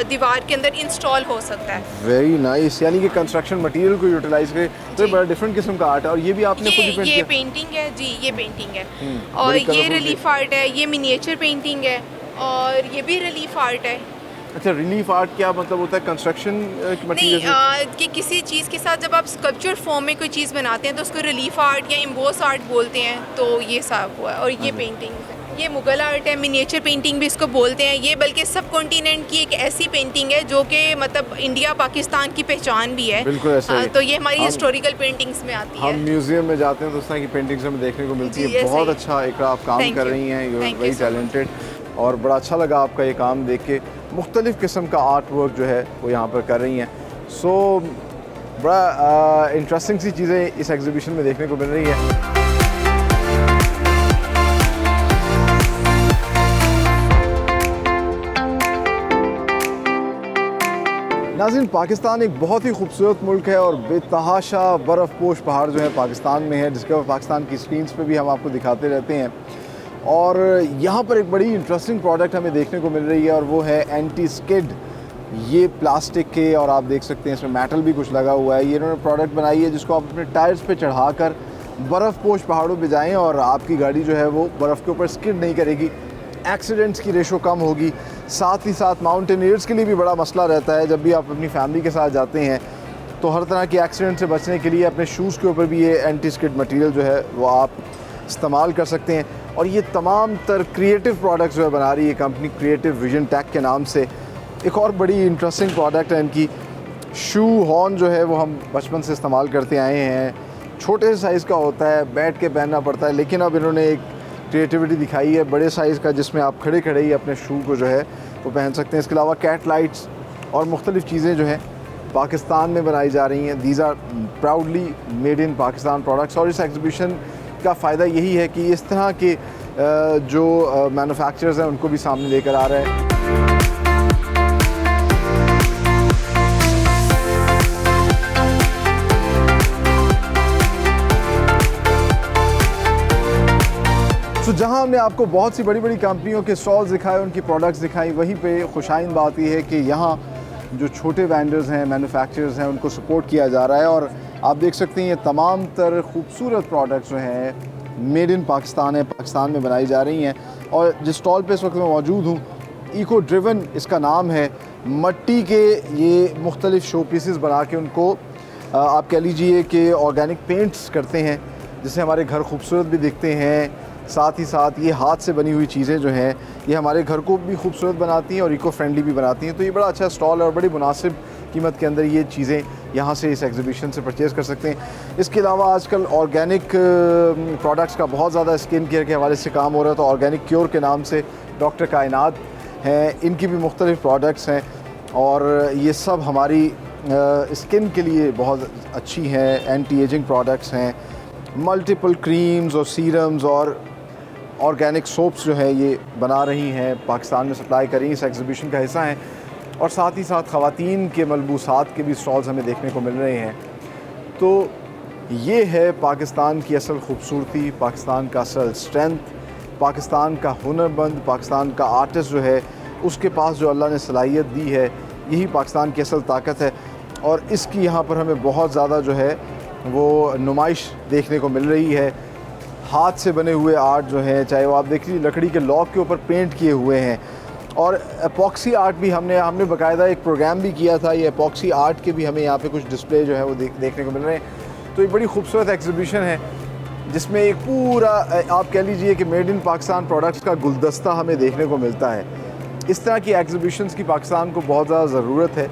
S11: दीवार के अंदर इंस्टॉल हो सकता है।
S1: Very nice. यानी कि कंस्ट्रक्शन मटेरियल को यूटिलाइज करे, तो बड़ा डिफरेंट किस्म का आर्ट है। और ये भी आपने खुद ही पेंट
S11: ये
S1: किया?
S11: पेंटिंग है जी, ये पेंटिंग है। और
S1: बड़ी
S11: ये
S1: colourful
S11: रिलीफ आर्ट है, ये मिनिएचर पेंटिंग है, और ये भी रिलीफ आर्ट है।
S1: अच्छा, रिलीफ आर्ट क्या मतलब होता है? कंस्ट्रक्शन मटेरियल
S11: नहीं, कि किसी चीज़ के साथ जब आप स्कल्पचर फॉर्म में कोई चीज़ बनाते हैं तो उसको रिलीफ आर्ट या एम्बोस आर्ट बोलते हैं। तो ये सब हुआ है, और ये पेंटिंग है। ये मुगल आर्ट है, मिनिएचर पेंटिंग भी इसको बोलते हैं। ये बल्कि सब कॉन्टिनेंट की एक ऐसी पेंटिंग है जो कि मतलब इंडिया पाकिस्तान की पहचान भी है।
S1: बिल्कुल ऐसे ही।
S11: तो ये हमारी हिस्टोरिकल पेंटिंग्स में आती है।
S1: हम म्यूजियम में जाते हैं तो उस तरह की पेंटिंग्स हमें देखने को मिलती
S11: जी,
S1: है।
S11: ऐसे
S1: बहुत
S11: ही।
S1: अच्छा एक आप काम
S11: Thank
S1: कर
S11: you.
S1: रही हैं, you are
S11: Thank you
S1: very
S11: so much.
S1: Talented, और बड़ा अच्छा लगा आपका ये काम देख के। मुख्तलिफ़ किस्म का आर्ट वर्क जो है वो यहाँ पर कर रही हैं। सो बड़ा इंटरेस्टिंग सी चीज़ें इस एग्जीबिशन में देखने को मिल रही है। नाज़रीन, पाकिस्तान एक बहुत ही खूबसूरत मुल्क है और बेतहाशा बर्फ़ पोश पहाड़ जो है पाकिस्तान में है, जिसके पाकिस्तान की स्क्रीन्स पे भी हम आपको दिखाते रहते हैं। और यहाँ पर एक बड़ी इंटरेस्टिंग प्रोडक्ट हमें देखने को मिल रही है और वो है एंटी स्किड। ये प्लास्टिक के, और आप देख सकते हैं इसमें मेटल भी कुछ लगा हुआ है। ये इन्होंने प्रोडक्ट बनाई है जिसको आप अपने टायर्स पे चढ़ाकर बर्फ़ पोश पहाड़ों पे जाएं और आपकी गाड़ी जो है वो बर्फ़ के ऊपर स्किड नहीं करेगी, एक्सीडेंट्स की रेशो कम होगी। साथ ही साथ माउंटेनियर्स के लिए भी बड़ा मसला रहता है, जब भी आप अपनी फैमिली के साथ जाते हैं तो हर तरह के एक्सीडेंट से बचने के लिए अपने शूज़ के ऊपर भी ये एंटी स्किड मटेरियल जो है वो आप इस्तेमाल कर सकते हैं। और ये तमाम तर क्रिएटिव प्रोडक्ट्स जो है बना रही है कंपनी क्रिएटिव विजन टेक के नाम से। एक और बड़ी इंटरेस्टिंग प्रोडक्ट है इनकी शू हॉर्न, जो है वो हम बचपन से इस्तेमाल करते आए हैं। छोटे साइज़ का होता है, बैठ के पहनना पड़ता है, लेकिन अब इन्होंने एक क्रिएटिविटी दिखाई है बड़े साइज़ का, जिसमें आप खड़े खड़े ही अपने शू को जो है वो पहन सकते हैं। इसके अलावा कैट लाइट्स और मुख्तलिफ़ चीज़ें जो हैं पाकिस्तान में बनाई जा रही हैं। These are proudly made in Pakistan products. और इस एग्जीबिशन का फ़ायदा यही है कि इस तरह के जो मैन्युफैक्चरर्स हैं उनको भी सामने लेकर आ रहे हैं। तो जहां हमने आपको बहुत सी बड़ी बड़ी कंपनियों के स्टॉल्स दिखाए, उनकी प्रोडक्ट्स दिखाई, वहीं पे खुशाइन बात यह है कि यहाँ जो छोटे वेंडर्स हैं, मैन्युफैक्चरर्स हैं, उनको सपोर्ट किया जा रहा है। और आप देख सकते हैं ये तमाम तर खूबसूरत प्रोडक्ट्स जो हैं मेड इन पाकिस्तान है, पाकिस्तान में बनाई जा रही हैं। और जिस स्टॉल पे इस वक्त मैं मौजूद हूँ, इको ड्रिवन इसका नाम है। मट्टी के ये मुख्तलिफ़ शो पीसेस बना के उनको आप कह लीजिए कि ऑर्गेनिक पेंट्स करते हैं, जिससे हमारे घर खूबसूरत भी दिखते हैं। साथ ही साथ ये हाथ से बनी हुई चीज़ें जो हैं ये हमारे घर को भी खूबसूरत बनाती हैं और इको फ्रेंडली भी बनाती हैं। तो ये बड़ा अच्छा स्टॉल है और बड़ी मुनासिब कीमत के अंदर ये चीज़ें यहाँ से इस एग्जीबिशन से परचेज़ कर सकते हैं। इसके अलावा आजकल ऑर्गेनिक प्रोडक्ट्स का बहुत ज़्यादा स्किन केयर के हवाले से काम हो रहा है। तो ऑर्गेनिक क्योर के नाम से डॉक्टर कायनात हैं, इनकी भी मुख्तलिफ़ प्रोडक्ट्स हैं और ये सब हमारी स्किन के लिए बहुत अच्छी हैं। एंटी एजिंग प्रोडक्ट्स हैं, मल्टीपल क्रीम्स और सीरम्स और ऑर्गेनिक सोप्स जो है ये बना रही हैं, पाकिस्तान में सप्लाई कर रही हैं, इस एग्जीबिशन का हिस्सा हैं। और साथ ही साथ ख़वातीन के मलबूसात के भी स्टॉल्स हमें देखने को मिल रहे हैं। तो ये है पाकिस्तान की असल खूबसूरती, पाकिस्तान का असल स्ट्रेंथ, पाकिस्तान का हुनरमंद, पाकिस्तान का आर्टिस्ट जो है उसके पास जो अल्लाह ने सलाहियत दी है, यही पाकिस्तान की असल ताकत है। और इसकी यहाँ पर हमें बहुत ज़्यादा जो है वो नुमाइश देखने को मिल रही है। हाथ से बने हुए आर्ट जो है, चाहे वो आप देख लीजिए लकड़ी के लॉक के ऊपर पेंट किए हुए हैं, और एपॉक्सी आर्ट भी हमने बाकायदा एक प्रोग्राम भी किया था। ये एपॉक्सी आर्ट के भी हमें यहाँ पे कुछ डिस्प्ले जो है वो देखने को मिल रहे हैं। तो ये बड़ी खूबसूरत एग्जीबिशन है जिसमें एक पूरा आप कह लीजिए कि मेड इन पाकिस्तान प्रोडक्ट्स का गुलदस्ता हमें देखने को मिलता है। इस तरह की एग्जीबिशंस की पाकिस्तान को बहुत ज़्यादा ज़रूरत है,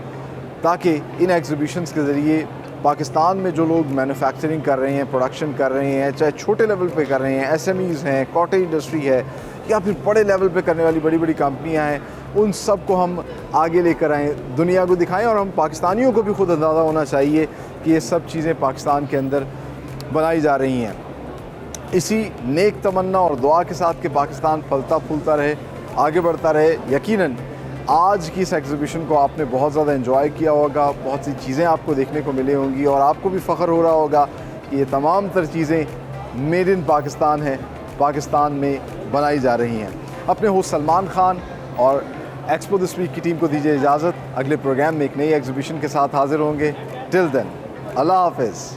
S1: ताकि इन एग्जीबिशंस के ज़रिए पाकिस्तान में जो लोग मैन्युफैक्चरिंग कर रहे हैं, प्रोडक्शन कर रहे हैं, चाहे छोटे लेवल पे कर रहे हैं, एसएमईज़ हैं, कॉटेज इंडस्ट्री है, या फिर बड़े लेवल पे करने वाली बड़ी बड़ी कंपनियां हैं, उन सब को हम आगे लेकर आएँ, दुनिया को दिखाएं। और हम पाकिस्तानियों को भी खुद अंदाज़ा होना चाहिए कि ये सब चीज़ें पाकिस्तान के अंदर बनाई जा रही हैं। इसी नेक तमन्ना और दुआ के साथ कि पाकिस्तान फलता फूलता रहे, आगे बढ़ता रहे। यकीनन आज की इस एग्जीबिशन को आपने बहुत ज़्यादा एंजॉय किया होगा, बहुत सी चीज़ें आपको देखने को मिली होंगी और आपको भी फ़ख्र हो रहा होगा कि ये तमाम तर चीज़ें मेड इन पाकिस्तान हैं, पाकिस्तान में बनाई जा रही हैं। अपने होस्ट सलमान खान और एक्सपो दिस वीक की टीम को दीजिए इजाज़त। अगले प्रोग्राम में एक नई एग्जीबिशन के साथ हाजिर होंगे। टिल देन, अल्लाह हाफ़िज़।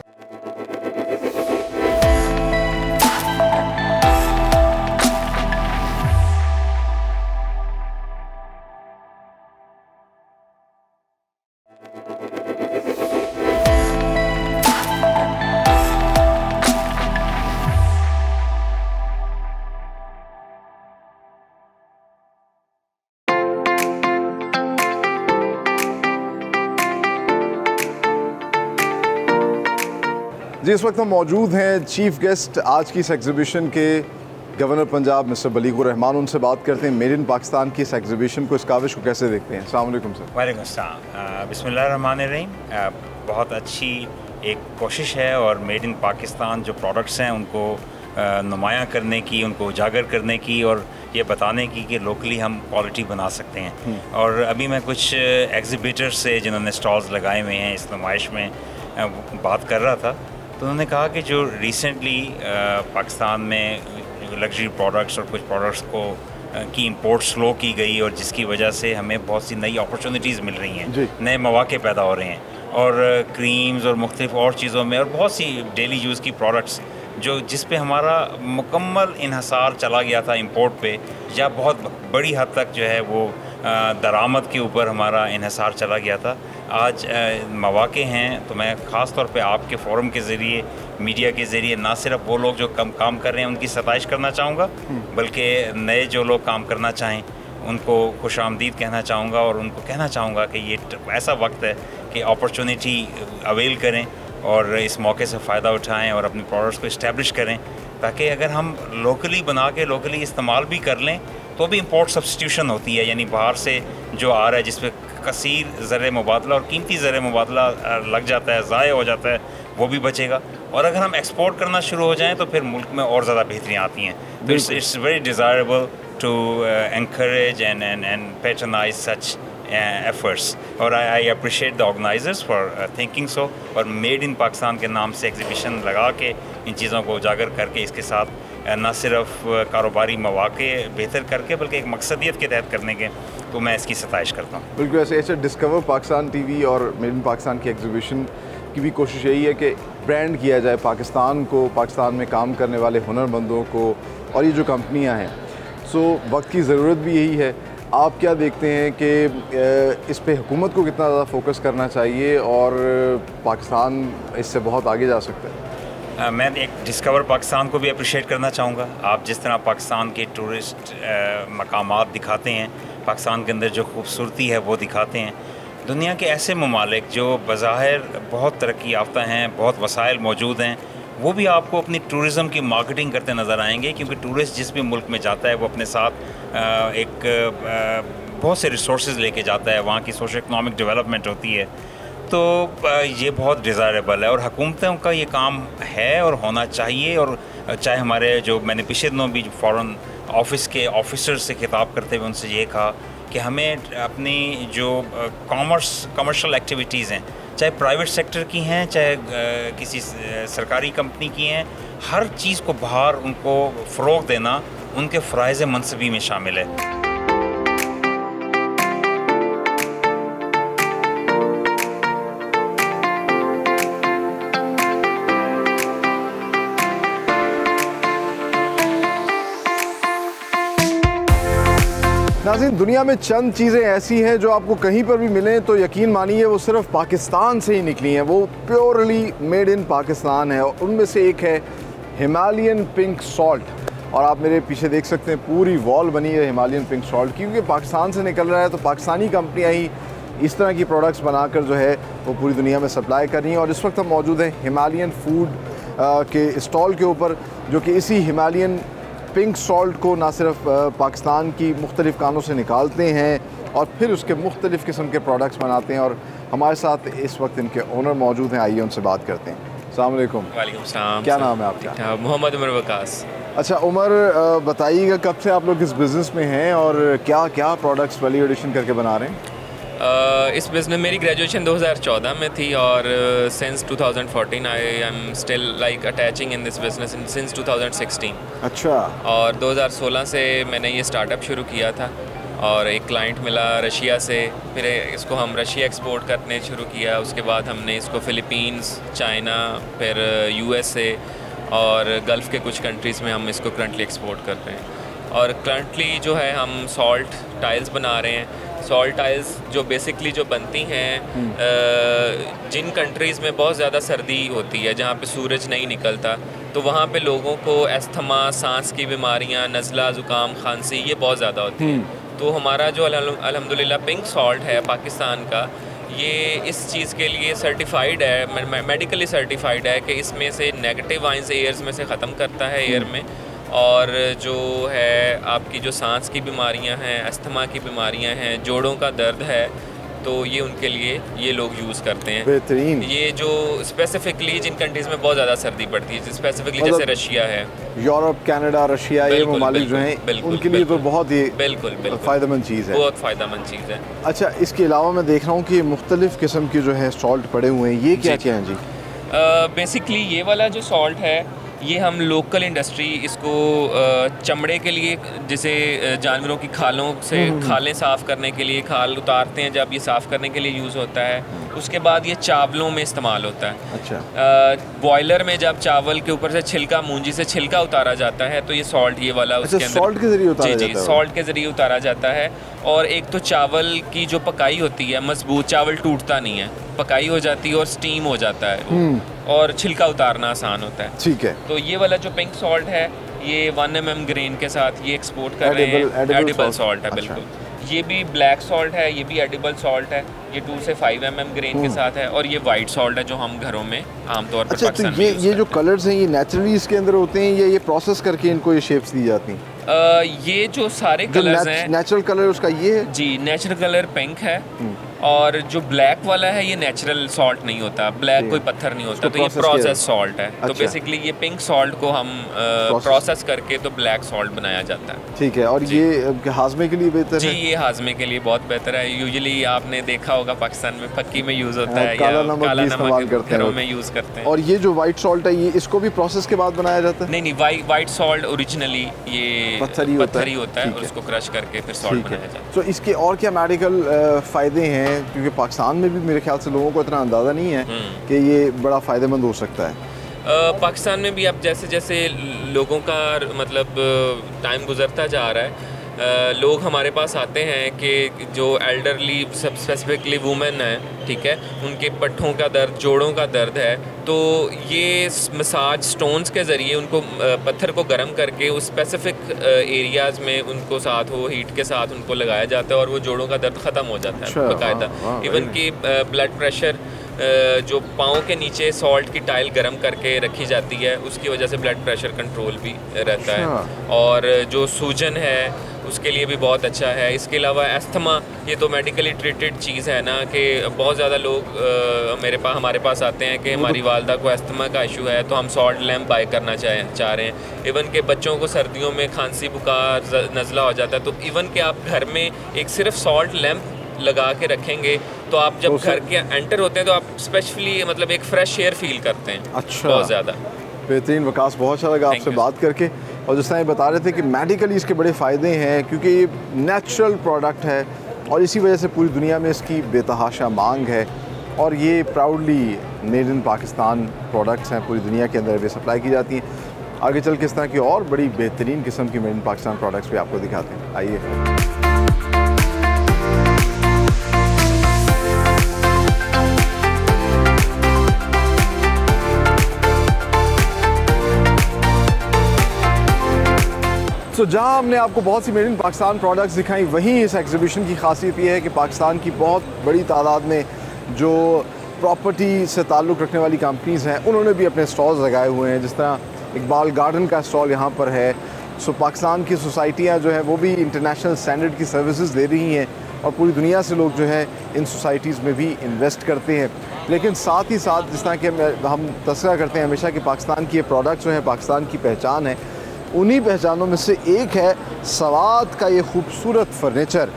S1: जी, इस वक्त हम मौजूद हैं चीफ गेस्ट आज की इस एग्जीबिशन के गवर्नर पंजाब मिस्टर बलीगुर रहमान। उनसे बात करते हैं मेड इन पाकिस्तान की इस एग्जीबिशन को, इस काविश को कैसे देखते हैं। अस्सलाम वालेकुम सर।
S7: वालेकुम अस्सलाम। बिस्मिल्लाहिर्रहमानिर्रहीम। बहुत अच्छी एक कोशिश है और मेड इन पाकिस्तान जो प्रोडक्ट्स हैं उनको नुमायाँ करने की, उनको उजागर करने की और ये बताने की कि लोकली हम क्वालिटी बना सकते हैं। और अभी मैं कुछ एग्जिबिटर्स से जिन्होंने स्टॉल्स लगाए हुए हैं इस नुमाइश में बात कर रहा था, तो उन्होंने कहा कि जो रिसेंटली पाकिस्तान में लग्जरी प्रोडक्ट्स और कुछ प्रोडक्ट्स को की इंपोर्ट स्लो की गई और जिसकी वजह से हमें बहुत सी नई अपॉर्चुनिटीज़ मिल रही हैं, नए मौके पैदा हो रहे हैं और क्रीम्स और मुख्तलिफ और चीज़ों में और बहुत सी डेली यूज़ की प्रोडक्ट्स जो जिस पे हमारा मुकम्मल इन्हसार चला गया था इंपोर्ट पे, या बहुत बड़ी हद तक जो है वो दरामद के ऊपर हमारा इन्हसार चला गया था। आज मौके हैं, तो मैं ख़ास तौर पे आपके फोरम के ज़रिए, मीडिया के ज़रिए ना सिर्फ वो लोग जो कम काम कर रहे हैं उनकी सताइश करना चाहूँगा, बल्कि नए जो लोग काम करना चाहें उनको खुश आमदीद कहना चाहूँगा और उनको कहना चाहूँगा कि ये ऐसा वक्त है कि अपॉर्चुनिटी अवेल करें और इस मौके से फ़ायदा उठाएं और अपने प्रोडक्ट्स को इस्टेब्लिश करें, ताकि अगर हम लोकली बना के लोकली इस्तेमाल भी कर लें तो भी इंपोर्ट सब्स्टिट्यूशन होती है, यानी बाहर से जो आ रहा है जिस पे कसीर ज़र मुबादला और कीमती ज़र मुबादला लग जाता है, ज़ाय हो जाता है, वो भी बचेगा। और अगर हम एक्सपोर्ट करना शुरू हो जाएँ तो फिर मुल्क में और ज़्यादा बेहतरियाँ आती हैं। तो it's very desirable to encourage and patronize such efforts, और I appreciate the organizers for thinking so। और मेड इन पाकिस्तान के नाम से एग्जीबिशन लगा के इन चीज़ों को उजागर करके इसके साथ न सिर्फ कारोबारी मौके बेहतर करके बल्कि एक मकसदियत के तहत करने के, तो मैं इसकी सताइश करता हूँ।
S1: बिल्कुल ऐसे डिस्कवर पाकिस्तान टीवी और मेड इन पाकिस्तान की एग्जीबिशन की भी कोशिश यही है कि ब्रांड किया जाए पाकिस्तान को, पाकिस्तान में काम करने वाले हुनरमंदों को और ये जो कंपनियाँ हैं। सो वक्त की ज़रूरत भी यही है। आप क्या देखते हैं कि इस पे हुकूमत को कितना ज़्यादा फोकस करना चाहिए और पाकिस्तान इससे बहुत आगे जा सकता है?
S7: मैं एक डिस्कवर पाकिस्तान को भी अप्रिशिएट करना चाहूँगा। आप जिस तरह पाकिस्तान के टूरिस्ट मकामात दिखाते हैं, पाकिस्तान के अंदर जो खूबसूरती है वो दिखाते हैं, दुनिया के ऐसे ममालिक जो बज़ाहिर बहुत तरक्की याफ्ता हैं, बहुत वसाइल मौजूद हैं, वो भी आपको अपनी टूरिज़म की मार्केटिंग करते नज़र आएंगे, क्योंकि टूरिस्ट जिस भी मुल्क में जाता है वो अपने साथ बहुत से रिसोर्सेज लेके जाता है, वहाँ की सोशो इकनॉमिक डेवलपमेंट होती है। तो ये बहुत डिज़ायरेबल है और हुकूमतों का ये काम है और होना चाहिए। और चाहे हमारे जो मैंने पिछले दिनों भी फॉरेन ऑफिस के ऑफिसर से खिताब करते हुए उनसे ये कहा कि हमें अपनी जो कमर्शियल एक्टिविटीज़ हैं, चाहे प्राइवेट सेक्टर की हैं चाहे किसी सरकारी कंपनी की हैं, हर चीज़ को बाहर उनको फ़रोग़ देना उनके फ़राइज़ मनसबी में शामिल है।
S1: नाज़रीन, दुनिया में चंद चीज़ें ऐसी हैं जो आपको कहीं पर भी मिलें तो यकीन मानिए वो सिर्फ पाकिस्तान से ही निकली हैं, वो प्योरली मेड इन पाकिस्तान है। और उनमें से एक है हिमालयन पिंक सॉल्ट। और आप मेरे पीछे देख सकते हैं पूरी वॉल बनी है हिमालयन पिंक सॉल्ट, क्योंकि पाकिस्तान से निकल रहा है तो पाकिस्तानी कंपनियाँ ही इस तरह की प्रोडक्ट्स बनाकर जो है वो पूरी दुनिया में सप्लाई कर रही हैं। और इस वक्त हम मौजूद हैं हिमालयन फूड के स्टॉल के ऊपर, जो कि इसी हिमालयन पिंक सॉल्ट को ना सिर्फ पाकिस्तान की मुख्तलिफ़ कानों से निकालते हैं और फिर उसके मुख्तलिफ़ किस्म के प्रोडक्ट्स बनाते हैं। और हमारे साथ इस वक्त इनके ओनर मौजूद हैं, आइए उनसे बात करते हैं। अस्सलाम वालेकुम।
S8: वालेकुम सलाम।
S1: क्या नाम है आपका?
S8: मोहम्मद उमर वकास।
S1: अच्छा उमर, बताइएगा कब से आप लोग इस बिज़नेस में हैं और क्या क्या प्रोडक्ट्स वैल्यू एडिशन करके बना रहे हैं?
S8: इस बिज़नेस मेरी ग्रेजुएशन 2014 में थी और since 2014 I am still like attaching in this business since 2016।
S1: अच्छा।
S8: और 2016 से मैंने ये स्टार्टअप शुरू किया था और एक क्लाइंट मिला रशिया से, फिर इसको हम रशिया एक्सपोर्ट करने शुरू किया। उसके बाद हमने इसको फ़िलीपींस, चाइना, फिर USA और गल्फ़ के कुछ कंट्रीज़ में हम इसको करंटली एक्सपोर्ट कर रहे हैं। और करंटली जो है हम सॉल्ट टाइल्स बना रहे हैं। सॉल्ट टाइल्स जो बेसिकली जो बनती हैं जिन कंट्रीज़ में बहुत ज़्यादा सर्दी होती है, जहाँ पे सूरज नहीं निकलता, तो वहाँ पे लोगों को अस्थमा, सांस की बीमारियाँ, नज़ला, ज़ुकाम, खांसी ये बहुत ज़्यादा होती है। तो हमारा जो अल्हम्दुलिल्लाह पिंक सॉल्ट है पाकिस्तान का, ये इस चीज़ के लिए सर्टिफाइड है, मेडिकली सर्टिफाइड है कि इसमें से नेगेटिव आयंस एयर्स में से ख़त्म करता है एयर में, और जो है आपकी जो सांस की बीमारियां हैं, अस्थमा की बीमारियां हैं, जोड़ों का दर्द है, तो ये उनके लिए ये लोग यूज़ करते हैं।
S1: बेहतरीन।
S8: ये जो स्पेसिफिकली जिन कंट्रीज़ में बहुत ज़्यादा सर्दी पड़ती है, स्पेसिफिकली जैसे रशिया है,
S1: यूरोप, कनाडा, रशिया, ये ममालिक जो हैं उनके लिए तो बहुत ही
S8: बिल्कुल
S1: फ़ायदेमंद चीज़ है,
S8: बहुत फ़ायदेमंद चीज़ है।
S1: अच्छा, इसके अलावा मैं देख रहा हूँ कि मुख्तलिफ़ किस्म के जो है सॉल्ट पड़े हुए हैं, ये क्या क्या हैं जी?
S8: बेसिकली ये वाला जो सॉल्ट है ये हम लोकल इंडस्ट्री इसको चमड़े के लिए, जैसे जानवरों की खालों से खालें साफ़ करने के लिए खाल उतारते हैं, जब ये साफ़ करने के लिए यूज़ होता है, उसके बाद ये चावलों में इस्तेमाल होता है।
S1: अच्छा।
S8: बॉयलर में जब चावल के ऊपर से छिलका, मूंजी से छिलका उतारा जाता है, तो ये सॉल्ट ये वाला उसके अंदर
S1: सॉल्ट के ज़रिए उतारा जाता है?
S8: जी, सॉल्ट के ज़रिए उतारा जाता है। और एक तो चावल की जो पकाई होती है मजबूत, चावल टूटता नहीं है, पकाई हो जाती है और स्टीम हो जाता है और छिलका उतारना आसान होता है।
S1: ठीक है।
S8: तो ये वाला जो पिंक सॉल्ट है ये 1 mm ग्रेन के साथ ये एक्सपोर्ट कर रहे हैं, एडिबल सॉल्ट है। बिल्कुल। ये भी ब्लैक सॉल्ट है, ये भी एडिबल सॉल्ट है, ये 2 से 5 mm ग्रेन के साथ है, और ये वाइट सॉल्ट है जो हम घरों में आमतौर पर पाकिस्तान में
S1: ये जो कलर्स हैं ये नेचुरली इसके अंदर होते हैं या ये प्रोसेस करके इनको ये शेप्स दी जाती हैं?
S8: ये जो सारे कलर्स हैं,
S1: नेचुरल कलर उसका ये है
S8: जी, नेचुरल कलर पिंक है, और जो ब्लैक वाला है ये नेचुरल सॉल्ट नहीं होता, ब्लैक कोई पत्थर नहीं होता, तो ये प्रोसेस सॉल्ट है। तो बेसिकली ये पिंक सॉल्ट को हम प्रोसेस करके तो ब्लैक सॉल्ट बनाया जाता है।
S1: ठीक है। और ये हाजमे के लिए बेहतर
S8: जी,
S1: है?
S8: ये हाजमे के लिए बहुत बेहतर है। यूजुअली आपने देखा होगा पाकिस्तान में फक्की में यूज़ होता है,
S1: काला
S8: या काला नमक घरों
S1: हैं
S8: में यूज़ करते हैं।
S1: और ये जो वाइट सॉल्ट है ये इसको भी प्रोसेस के बाद बनाया जाता है?
S8: नहीं, वाइट सॉल्ट ओरिजिनली ये पत्थर ही होता है, और उसको क्रश करके फिर सॉल्ट बनाया जाता है।
S1: तो इसके और क्या मेडिकल फ़ायदे हैं, क्योंकि पाकिस्तान में भी मेरे ख्याल से लोगों को इतना अंदाज़ा नहीं है कि ये बड़ा फ़ायदेमंद हो सकता है?
S8: पाकिस्तान में भी अब जैसे जैसे लोगों का मतलब टाइम गुजरता जा रहा है, लोग हमारे पास आते हैं कि जो एल्डरली, सब स्पेसिफिकली वुमेन है, ठीक है, उनके पट्ठों का दर्द, जोड़ों का दर्द है, तो ये मसाज स्टोन्स के ज़रिए उनको पत्थर को गर्म करके उस स्पेसिफिक एरियाज़ में उनको साथ वो हीट के साथ उनको लगाया जाता है, और वो जोड़ों का दर्द ख़त्म हो जाता है बाकायदा। इवन कि ब्लड प्रेशर, जो पाँव के नीचे सॉल्ट की टाइल गर्म करके रखी जाती है, उसकी वजह से ब्लड प्रेशर कंट्रोल भी रहता है, और जो सूजन है उसके लिए भी बहुत अच्छा है। इसके अलावा अस्थमा, ये तो मेडिकली ट्रीटेड चीज़ है ना, कि बहुत ज़्यादा लोग हमारे पास आते हैं कि हमारी वालदा को अस्थमा का इशू है, तो हम सॉल्ट लैम्प बाय करना चाह रहे हैं। इवन के बच्चों को सर्दियों में खांसी, बुखार, नज़ला हो जाता है, तो इवन के आप घर में एक सिर्फ सॉल्ट लैम्प लगा के रखेंगे, तो आप जब घर के एंटर होते हैं तो आप स्पेशली मतलब एक फ्रेश एयर फील करते हैं।
S1: अच्छा,
S8: बहुत ज़्यादा
S1: बेहतरीन। वकास, बहुत अच्छा लगा आपसे बात करके। और जिस तरह ये बता रहे थे कि मेडिकली इसके बड़े फ़ायदे हैं, क्योंकि ये नेचुरल प्रोडक्ट है और इसी वजह से पूरी दुनिया में इसकी बेतहाशा मांग है, और ये proudly made in Pakistan products हैं, पूरी दुनिया के अंदर वे सप्लाई की जाती हैं। आगे चल के इस तरह की और बड़ी बेहतरीन किस्म की मेड इन पाकिस्तान प्रोडक्ट्स भी आपको दिखाते हैं। आइए। तो जहां हमने आपको बहुत सी मेड इन पाकिस्तान प्रोडक्ट्स दिखाई, वहीं इस एग्जीबिशन की खासियत ये है कि पाकिस्तान की बहुत बड़ी तादाद में जो प्रॉपर्टी से ताल्लुक़ रखने वाली कंपनीज़ हैं उन्होंने भी अपने स्टॉल्स लगाए हुए हैं। जिस तरह इकबाल गार्डन का स्टॉल यहाँ पर है। सो पाकिस्तान की सोसाइटियाँ जो है वो भी इंटरनेशनल स्टैंडर्ड की सर्विसेज दे रही हैं, और पूरी दुनिया से लोग जो है इन सोसाइटीज़ में भी इन्वेस्ट करते हैं। लेकिन साथ ही साथ जिस तरह के हम तस्करा करते हैं हमेशा कि पाकिस्तान की ये प्रोडक्ट्स जो हैं पाकिस्तान की पहचान है, उन्हीं पहचानों में से एक है सवात का ये खूबसूरत फर्नीचर।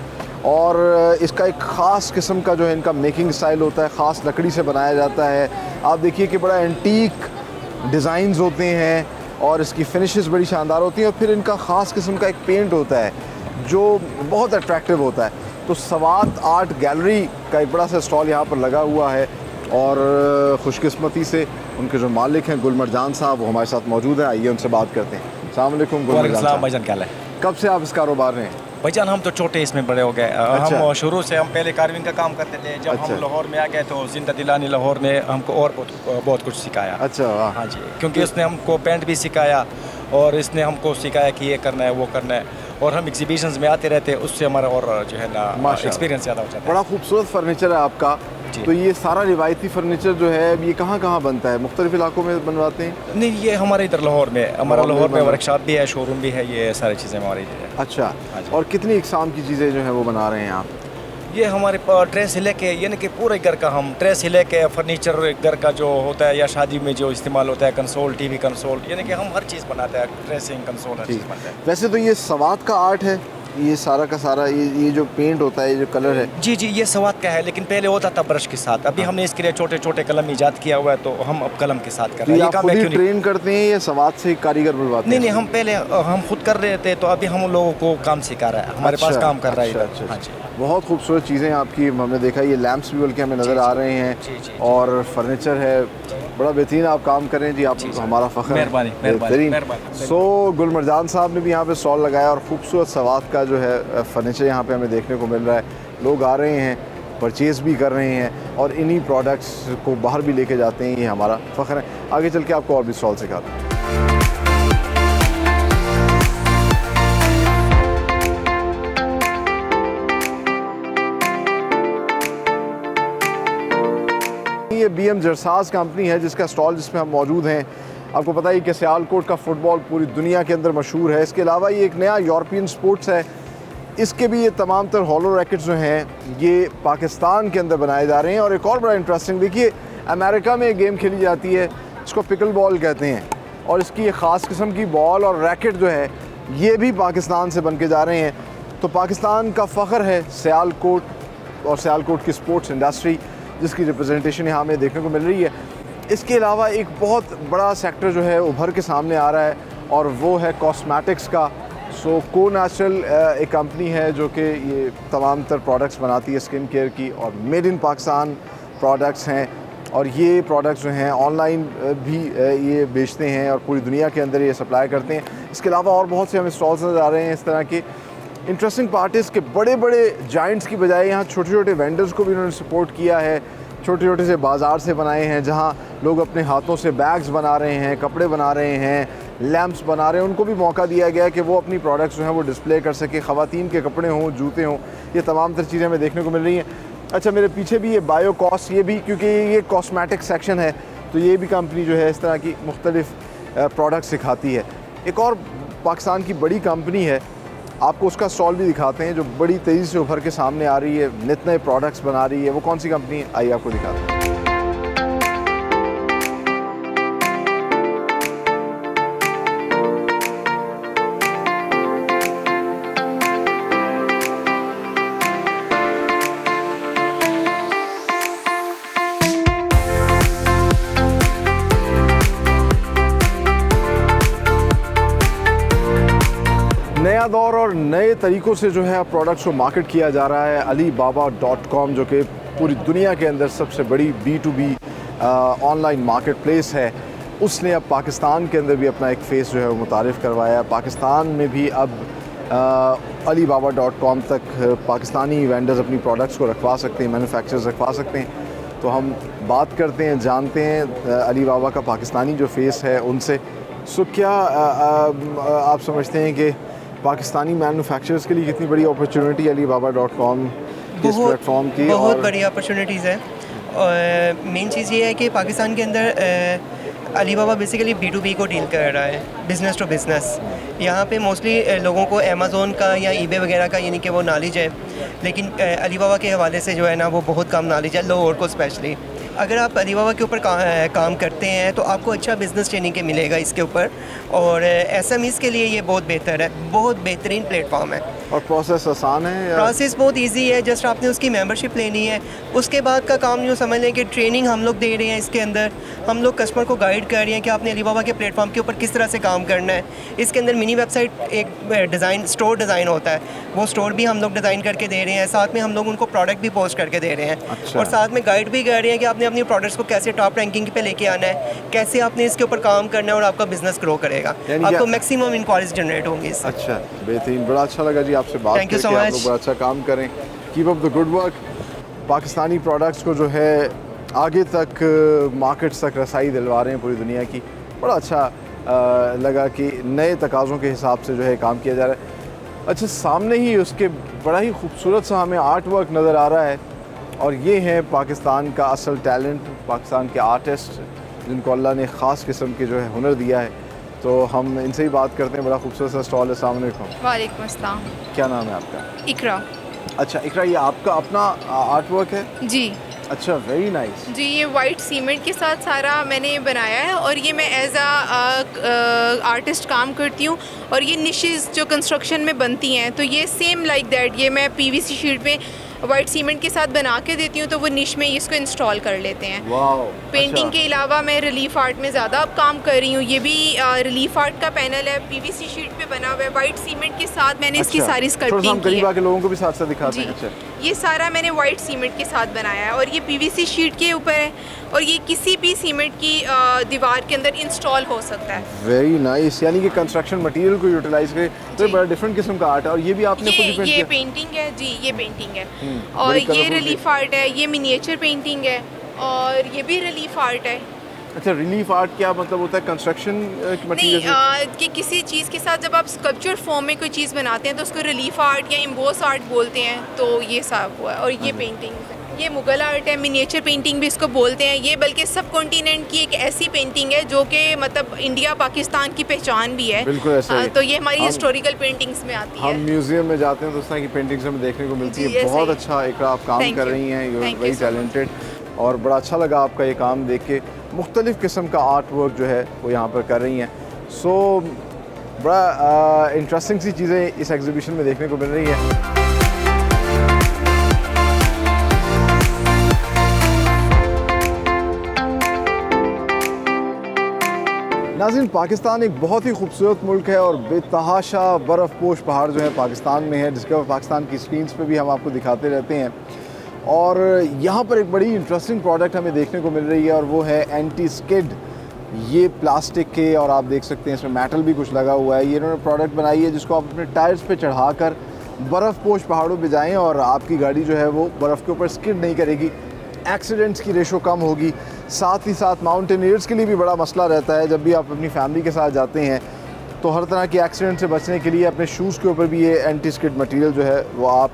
S1: और इसका एक ख़ास किस्म का जो है इनका मेकिंग स्टाइल होता है, ख़ास लकड़ी से बनाया जाता है। आप देखिए कि बड़ा एंटीक डिज़ाइंस होते हैं और इसकी फिनिशेस बड़ी शानदार होती हैं, और फिर इनका ख़ास किस्म का एक पेंट होता है जो बहुत अट्रैक्टिव होता है। तो सवात आर्ट गैलरी का एक बड़ा सा स्टॉल यहाँ पर लगा हुआ है, और ख़ुशकिस्मती से उनके जो मालिक हैं गुलमरजान साहब वो हमारे साथ मौजूद हैं। आइए उनसे बात करते हैं। अस्सलाम वालेकुम गुलमरजान साहब।
S9: भाईजान क्या है?
S1: कब से आप इस कारोबार में हैं?
S9: भाईजान हम तो छोटे इसमें बड़े हो गए।
S1: अच्छा।
S9: हम शुरू से हम पहले कार्विंग का काम करते थे। जब
S1: अच्छा।
S9: हम लाहौर में आ गए तो जिंदा दिलानी लाहौर ने हमको और बहुत कुछ सिखाया।
S1: अच्छा।
S9: हाँ जी, क्योंकि उसने हमको पेंट भी सिखाया और इसने हमको सिखाया कि ये करना है वो करना है, और हम एग्जीबिशंस में आते रहते हैं, उससे हमारा और जो है ना एक्सपीरियंस ज़्यादा हो जाता है।
S1: बड़ा खूबसूरत फर्नीचर है आपका, तो ये सारा रिवायती फर्नीचर जो है ये कहाँ कहाँ बनता है, मुख्तलिफ इलाकों में बनवाते हैं?
S9: नहीं, ये हमारे इधर लाहौर में, हमारा लाहौर में वर्कशॉप भी है, शोरूम भी है, ये सारी चीज़ें हमारी इधर है।
S1: अच्छा, और कितनी इकसाम की चीज़ें जो है वो बना रहे हैं आप?
S9: ये हमारे ट्रे से लेके यानी कि पूरे घर का, हम ट्रे से लेके फर्नीचर घर का जो होता है या शादी में जो इस्तेमाल होता है, कंसोल, टीवी कंसोल, यानी कि हम हर चीज़ बनाते हैं, ड्रेसिंग कंसोल हर चीज़ बनाते हैं।
S1: वैसे तो ये सवात का आर्ट है, ये सारा का सारा ये जो पेंट होता है, ये जो कलर है।
S9: जी जी, ये सवात का है, लेकिन पहले होता था ब्रश के साथ। अभी हमने इसके लिए छोटे छोटे कलम ईजाद किया हुआ है, तो हम अब कलम के साथ कर रहे हैं।
S1: आप खुद ही ट्रेन करते हैं या सवात से कारीगर बुलवाते हैं?
S9: नहीं, हम पहले हम खुद कर रहे थे, तो अभी हम लोगों को काम सिखा रहा है, हमारे पास काम कर रहा है।
S1: अच्छा, बहुत खूबसूरत चीज़ें आपकी हमने देखा, ये लैंप्स भी बल्कि हमें नज़र आ रहे हैं और फर्नीचर है, बड़ा बेहतरीन आप काम कर रहे हैं जी, आप हमारा फ़ख्र है।
S9: मेहरबानी।
S1: सो गुलमरजान साहब ने भी यहाँ पे स्टॉल लगाया और खूबसूरत सवात का जो है फर्नीचर यहाँ पे हमें देखने को मिल रहा है। लोग आ रहे हैं, परचेज़ भी कर रहे हैं और इन्हीं प्रोडक्ट्स को बाहर भी लेके जाते हैं, ये हमारा फ़ख्र है। आगे चल के आपको और भी स्टॉल सिखाते हैं। ये BM जरसाज कंपनी है जिसका स्टॉल जिसमें हम मौजूद हैं। आपको पता है कि सियालकोट का फ़ुटबॉल पूरी दुनिया के अंदर मशहूर है। इसके अलावा ये एक नया यूरोपियन स्पोर्ट्स है, इसके भी ये तमाम तर हॉलो रैकेट्स जो हैं ये पाकिस्तान के अंदर बनाए जा रहे हैं। और एक और बड़ा इंटरेस्टिंग, देखिए अमेरिका में एक गेम खेली जाती है जिसको पिकल बॉल कहते हैं, और इसकी एक ख़ास किस्म की बॉल और रैकेट जो है ये भी पाकिस्तान से बन के जा रहे हैं। तो पाकिस्तान का फ़ख्र है सियालकोट और सियालकोट की स्पोर्ट्स इंडस्ट्री, जिसकी रिप्रेजेंटेशन यहाँ हमें देखने को मिल रही है। इसके अलावा एक बहुत बड़ा सेक्टर जो है उभर के सामने आ रहा है और वो है कॉस्मेटिक्स का। सो को नेचुरल एक कंपनी है जो कि ये तमाम तर प्रोडक्ट्स बनाती है स्किन केयर की, और मेड इन पाकिस्तान प्रोडक्ट्स हैं, और ये प्रोडक्ट्स जो हैं ऑनलाइन भी ये बेचते हैं और पूरी दुनिया के अंदर ये सप्लाई करते हैं। इसके अलावा और बहुत से हमें स्टॉल्स नज़र आ रहे हैं इस तरह के। इंटरेस्टिंग पार्ट इस के बड़े बड़े जाइंट्स की बजाय यहाँ छोटे छोटे वेंडर्स को भी उन्होंने सपोर्ट किया है, छोटे छोटे से बाज़ार से बनाए हैं जहाँ लोग अपने हाथों से बैग्स बना रहे हैं, कपड़े बना रहे हैं, लैंप्स बना रहे हैं। उनको भी मौका दिया गया है कि वो अपनी प्रोडक्ट्स जो हैं वो डिस्प्ले कर सके, ख़वातीन के कपड़े हों, जूते हों, ये तमाम तर चीज़ें हमें देखने को मिल रही हैं। अच्छा, मेरे पीछे भी ये बायोकॉस, ये भी क्योंकि ये कॉस्मेटिक सेक्शन है तो ये भी कंपनी जो है इस तरह की मुख्तलिफ प्रोडक्ट सिखाती है। एक और पाकिस्तान की बड़ी कंपनी है, आपको उसका स्टॉल भी दिखाते हैं, जो बड़ी तेज़ी से उभर के सामने आ रही है, नित नए प्रोडक्ट्स बना रही है। वो कौन सी कंपनी है, आइए आपको दिखाते हैं। नया दौर और नए तरीक़ों से जो है प्रोडक्ट्स को मार्केट किया जा रहा है। Alibaba.com जो कि पूरी दुनिया के अंदर सबसे बड़ी B2B ऑनलाइन मार्केट प्लेस है, उसने अब पाकिस्तान के अंदर भी अपना एक फेस जो है वो मुतारिफ़ करवाया। पाकिस्तान में भी अब Alibaba.com तक पाकिस्तानी वेंडर्स अपनी प्रोडक्ट्स को रखवा सकते हैं, मैन्युफैक्चरर्स रखवा सकते हैं। तो हम बात करते हैं, जानते हैं Alibaba का पाकिस्तानी जो फेस है उनसे। सो क्या आप समझते हैं कि पाकिस्तानी मैन्युफैक्चरर्स के लिए कितनी बड़ी अपॉर्चुनिटी Alibaba.com के इस प्लेटफॉर्म की?
S10: बहुत बड़ी अपॉर्चुनिटीज़ है। और मेन चीज़ ये है कि पाकिस्तान के अंदर Alibaba बेसिकली B2B को डील कर रहा है, बिज़नेस टू बिज़नेस। यहाँ पे मोस्टली लोगों को अमेज़ोन का या eBay वगैरह का यानी कि वो नॉलेज है, लेकिन Alibaba के हवाले से जो है ना वो बहुत कम नॉलेज है, लोगों को स्पेशली। अगर आप Alibaba के ऊपर काम करते हैं तो आपको अच्छा बिज़नेस ट्रेनिंग के मिलेगा इसके ऊपर, और SMEs के लिए ये बहुत बेहतर है, बहुत बेहतरीन प्लेटफॉर्म है।
S1: और प्रोसेस आसान है?
S10: प्रोसेस बहुत इजी है, जस्ट आपने उसकी मेंबरशिप लेनी है। उसके बाद का काम जो समझ लें कि ट्रेनिंग हम लोग दे रहे हैं इसके अंदर, हम लोग कस्टमर को गाइड कर रहे हैं कि आपने Alibaba के प्लेटफॉर्म के ऊपर किस तरह से काम करना है। इसके अंदर मिनी वेबसाइट एक डिज़ाइन स्टोर डिज़ाइन होता है, वो स्टोर भी हम लोग डिज़ाइन करके दे रहे हैं, साथ में हम लोग उनको प्रोडक्ट भी पोस्ट करके दे रहे हैं।
S1: अच्छा।
S10: और साथ में गाइड भी कर रहे हैं कि आपने अपनी प्रोडक्ट्स को कैसे टॉप रैंकिंग पे लेके आना है, कैसे आपने इसके ऊपर काम करना है, और आपका बिजनेस ग्रो करेगा, आपको मैक्सिमम इंक्वायरीज जनरेट होंगी।
S1: अच्छा, बेहतरीन, बड़ा अच्छा लगा जी आपसे बात करके। आप लोग बड़ा अच्छा काम करें, keep up the good work. Pakistani products को जो है आगे तक मार्केट्स तक रसाई दिलवा रहे हैं पूरी दुनिया की। बड़ा अच्छा लगा कि नए तकाज़ों के हिसाब से जो है काम किया जा रहा है। अच्छा, सामने ही उसके बड़ा ही खूबसूरत सा हमें आर्ट वर्क नज़र आ रहा है, और ये हैं पाकिस्तान का असल टैलेंट, पाकिस्तान के आर्टिस्ट जिनको अल्लाह ने ख़ास किस्म के जो है हुनर दिया है। तो हम इनसे ही बात करते हैं। बड़ा खूबसूरत सा स्टॉल है। अस्सलाम वालेकुम।
S11: वालेकुम अस्सलाम।
S1: क्या नाम है आपका?
S11: इकरा।
S1: अच्छा इकरा, ये आपका अपना आर्ट वर्क है?
S11: जी
S1: अच्छा, वेरी नाइस।
S11: जी, ये वाइट सीमेंट के साथ सारा मैंने बनाया है और ये मैं एज आ आर्टिस्ट काम करती हूँ और ये निशेज़ जो कंस्ट्रक्शन में बनती हैं तो ये सेम लाइक दैट ये मैं पीवीसी शीट पे वाइट सीमेंट के साथ बना के देती हूँ तो वो निश में इसको इंस्टॉल कर लेते हैं।
S1: वाओ।
S11: पेंटिंग के अलावा मैं रिलीफ आर्ट में ज़्यादा अब काम कर रही हूँ। ये भी रिलीफ आर्ट का पैनल है, पीवीसी शीट पे बना हुआ है, वाइट सीमेंट के साथ मैंने इसकी सारी स्कल्पटिंग की
S1: करीब
S11: है।
S1: आके लोगों को भी साथ साथ दिखाते हैं। अच्छा,
S11: ये सारा मैंने वाइट सीमेंट के साथ बनाया है और ये पीवीसी शीट के ऊपर है और ये किसी भी सीमेंट की दीवार के अंदर इंस्टॉल हो सकता है।
S1: Very nice. यानी कि कंस्ट्रक्शन मटेरियल को यूटिलाइज करे तो बड़ा डिफरेंट किस्म का आर्ट है। और ये भी आपने खुद ही पेंट
S11: ये
S1: किया?
S11: पेंटिंग है जी, ये पेंटिंग है और ये रिलीफ आर्ट है, ये मिनिएचर पेंटिंग है और ये भी रिलीफ आर्ट है।
S1: अच्छा, रिलीफ आर्ट क्या मतलब होता है? कंस्ट्रक्शन
S11: नहीं, कि किसी चीज़ के साथ जब आप स्कल्पचर फॉर्म में कोई चीज़ बनाते हैं तो उसको रिलीफ आर्ट या इम्बोस आर्ट बोलते हैं। तो ये सब हुआ है और ये पेंटिंग ये मुगल आर्ट है, मिनिएचर पेंटिंग भी इसको बोलते हैं। ये बल्कि सब कॉन्टिनेंट की एक ऐसी पेंटिंग है जो कि मतलब इंडिया पाकिस्तान की पहचान भी है।
S1: बिल्कुल ऐसा ही।
S11: तो ये हमारी हिस्टोरिकल पेंटिंग्स में आती है।
S1: हम म्यूजियम में जाते हैं तो उस तरह की पेंटिंग्स हमें देखने को मिलती है। बहुत अच्छा इकरा, आप काम कर रही हैं, यू आर वेरी टैलेंटेड और बड़ा अच्छा लगा आपका ये काम देख के। मुख्तलिफ़ किस्म का आर्ट वर्क जो है वो यहाँ पर कर रही हैं। सो बड़ा इंटरेस्टिंग सी चीज़ें इस एग्जीबिशन में देखने को मिल रही हैं। नाज़रीन, पाकिस्तान एक बहुत ही खूबसूरत मुल्क है और बेतहाशा बर्फ़पोश पहाड़ जो है पाकिस्तान में है, डिस्कवर पाकिस्तान की स्क्रीन्स पे भी हम आपको दिखाते रहते हैं। और यहाँ पर एक बड़ी इंटरेस्टिंग प्रोडक्ट हमें देखने को मिल रही है और वो है एंटी स्किड। ये प्लास्टिक के और आप देख सकते हैं इसमें मेटल भी कुछ लगा हुआ है। ये इन्होंने प्रोडक्ट बनाई है जिसको आप अपने टायर्स पे चढ़ा कर बर्फ़पोश पहाड़ों पे जाएं और आपकी गाड़ी जो है वो बर्फ़ के ऊपर स्किड नहीं करेगी, एक्सीडेंट्स की रेशो कम होगी। साथ ही साथ माउंटेनियर्स के लिए भी बड़ा मसला रहता है, जब भी आप अपनी फैमिली के साथ जाते हैं तो हर तरह के एक्सीडेंट से बचने के लिए अपने शूज़ के ऊपर भी ये एंटी स्किड मटेरियल जो है वो आप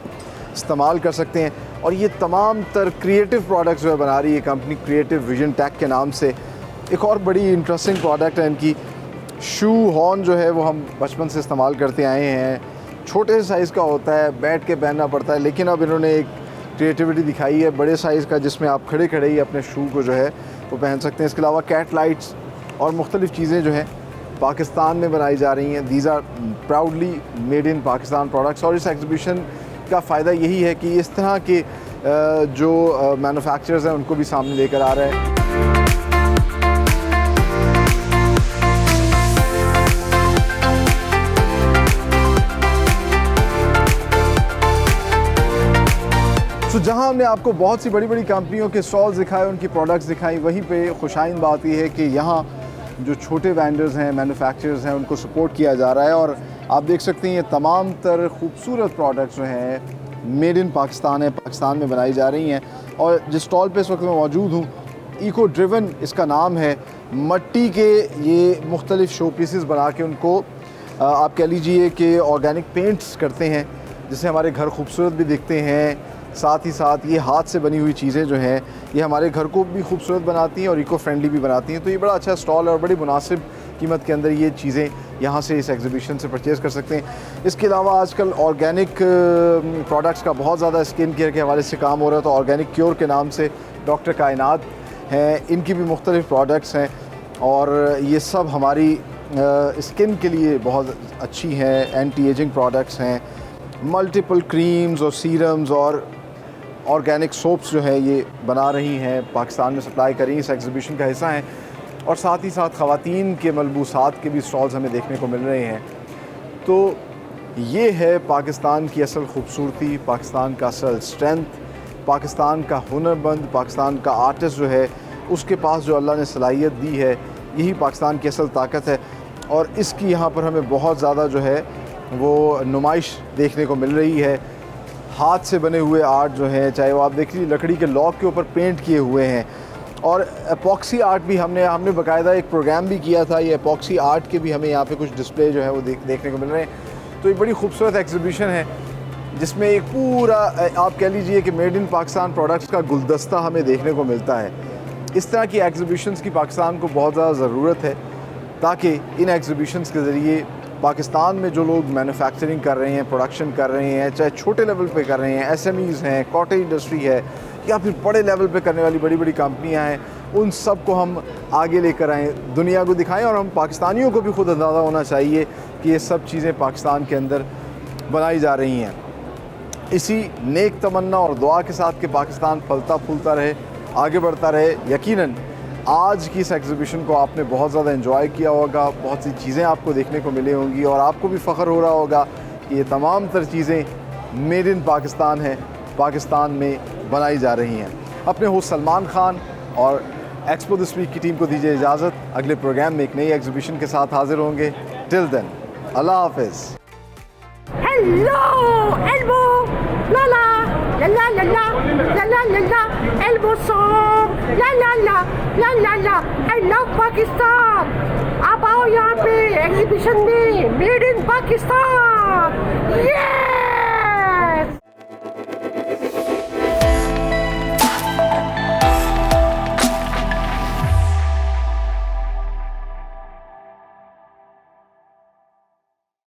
S1: इस्तेमाल कर सकते हैं। और ये तमाम तर क्रिएटिव प्रोडक्ट्स जो है बना रही है कंपनी क्रिएटिव विजन टेक के नाम से। एक और बड़ी इंटरेस्टिंग प्रोडक्ट है इनकी शू हॉर्न जो है वो हम बचपन से इस्तेमाल करते आए हैं। छोटे साइज़ का होता है, बैठ के पहनना पड़ता है, लेकिन अब इन्होंने एक क्रिएटिविटी दिखाई है बड़े साइज़ का जिसमें आप खड़े खड़े ही अपने शू को जो है वो पहन सकते हैं। इसके अलावा कैट लाइट्स और मुख्तलिफ़ चीज़ें जो हैं पाकिस्तान में बनाई जा रही हैं। These are proudly made in Pakistan products. और इस एग्जीबिशन का फ़ायदा यही है कि इस तरह के जो मैन्युफैक्चरर्स हैं उनको भी सामने लेकर आ रहे हैं। तो जहां हमने आपको बहुत सी बड़ी बड़ी कंपनियों के स्टॉल्स दिखाए, उनकी प्रोडक्ट्स दिखाई, वहीं पे खुशाइन बात यह है कि यहाँ जो छोटे वेंडर्स हैं, मैन्युफैक्चरर्स हैं, उनको सपोर्ट किया जा रहा है। और आप देख सकते हैं ये तमाम तर खूबसूरत प्रोडक्ट्स जो हैं मेड इन पाकिस्तान है, पाकिस्तान में बनाई जा रही हैं। और जिस स्टॉल पे इस वक्त मैं मौजूद हूँ, इको ड्रिवन इसका नाम है। मट्टी के ये मुख्तलिफ़ शो पीसेस बना के उनको आप कह लीजिए कि ऑर्गेनिक पेंट्स करते हैं जिससे हमारे घर खूबसूरत भी दिखते हैं। साथ ही साथ ये हाथ से बनी हुई चीज़ें जो हैं ये हमारे घर को भी खूबसूरत बनाती हैं और इको फ्रेंडली भी बनाती हैं। तो ये बड़ा अच्छा स्टॉल है और बड़ी मुनासिब कीमत के अंदर ये चीज़ें यहाँ से इस एग्जीबिशन से परचेज़ कर सकते हैं। इसके अलावा आजकल ऑर्गेनिक प्रोडक्ट्स का बहुत ज़्यादा स्किन केयर के हवाले से काम हो रहा है। तो ऑर्गेनिक क्योर के नाम से डॉक्टर कायनात हैं, इनकी भी मुख्तलिफ़ प्रोडक्ट्स हैं और ये सब हमारी स्किन के लिए बहुत अच्छी हैं। एंटी एजिंग प्रोडक्ट्स हैं, मल्टीपल क्रीम्स और सीरम्स और ऑर्गेनिक सोप्स जो है ये बना रही हैं, पाकिस्तान में सप्लाई कर रही हैं, इस एग्जीबिशन का हिस्सा हैं। और साथ ही साथ ख़वातीन के मलबूसात के भी स्टॉल्स हमें देखने को मिल रहे हैं। तो ये है पाकिस्तान की असल खूबसूरती, पाकिस्तान का असल स्ट्रेंथ, पाकिस्तान का हुनरमंद, पाकिस्तान का आर्टिस्ट जो है उसके पास जो अल्लाह ने सलाहियत दी है, यही पाकिस्तान की असल ताकत है। और इसकी यहाँ पर हमें बहुत ज़्यादा जो है वो नुमाइश देखने को मिल रही है। हाथ से बने हुए आर्ट जो है, चाहे वो आप देख लीजिए लकड़ी के लॉक के ऊपर पेंट किए हुए हैं। और एपॉक्सी आर्ट भी हमने बाकायदा एक प्रोग्राम भी किया था। ये एपॉक्सी आर्ट के भी हमें यहाँ पे कुछ डिस्प्ले जो है वो देखने को मिल रहे हैं। तो ये बड़ी खूबसूरत एग्जीबिशन है जिसमें एक पूरा आप कह लीजिए कि मेड इन पाकिस्तान प्रोडक्ट्स का गुलदस्ता हमें देखने को मिलता है। इस तरह की एग्जीबिशंस की पाकिस्तान को बहुत ज़्यादा ज़रूरत है, ताकि इन एग्जीबिशंस के ज़रिए पाकिस्तान में जो लोग मैन्युफैक्चरिंग कर रहे हैं, प्रोडक्शन कर रहे हैं, चाहे छोटे लेवल पे कर रहे हैं, SMEs हैं, कॉटेज इंडस्ट्री है, या फिर बड़े लेवल पे करने वाली बड़ी बड़ी कंपनियां हैं, उन सब को हम आगे लेकर आएँ, दुनिया को दिखाएं। और हम पाकिस्तानियों को भी खुद अंदाज़ा होना चाहिए कि ये सब चीज़ें पाकिस्तान के अंदर बनाई जा रही हैं। इसी नेक तमन्ना और दुआ के साथ कि पाकिस्तान फलता फूलता रहे, आगे बढ़ता रहे। यकीनन आज की इस एग्ज़िबिशन को आपने बहुत ज़्यादा एंजॉय किया होगा, बहुत सी चीज़ें आपको देखने को मिली होंगी और आपको भी फ़ख्र हो रहा होगा कि ये तमाम तर चीज़ें मेड इन पाकिस्तान हैं, पाकिस्तान में बनाई जा रही हैं। अपने होस्ट सलमान खान और एक्सपो दिस वीक की टीम को दीजिए इजाज़त। अगले प्रोग्राम में एक नई एग्ज़िबिशन के साथ हाजिर होंगे। टिल देन, अल्लाह हाफिज़।
S6: Hello, elbow, la la, la la la la, la la la la, elbow song, la la la, la la la. I love Pakistan. आप आओ यहाँ पे एग्जीबिशन में मेड इन पाकिस्तान।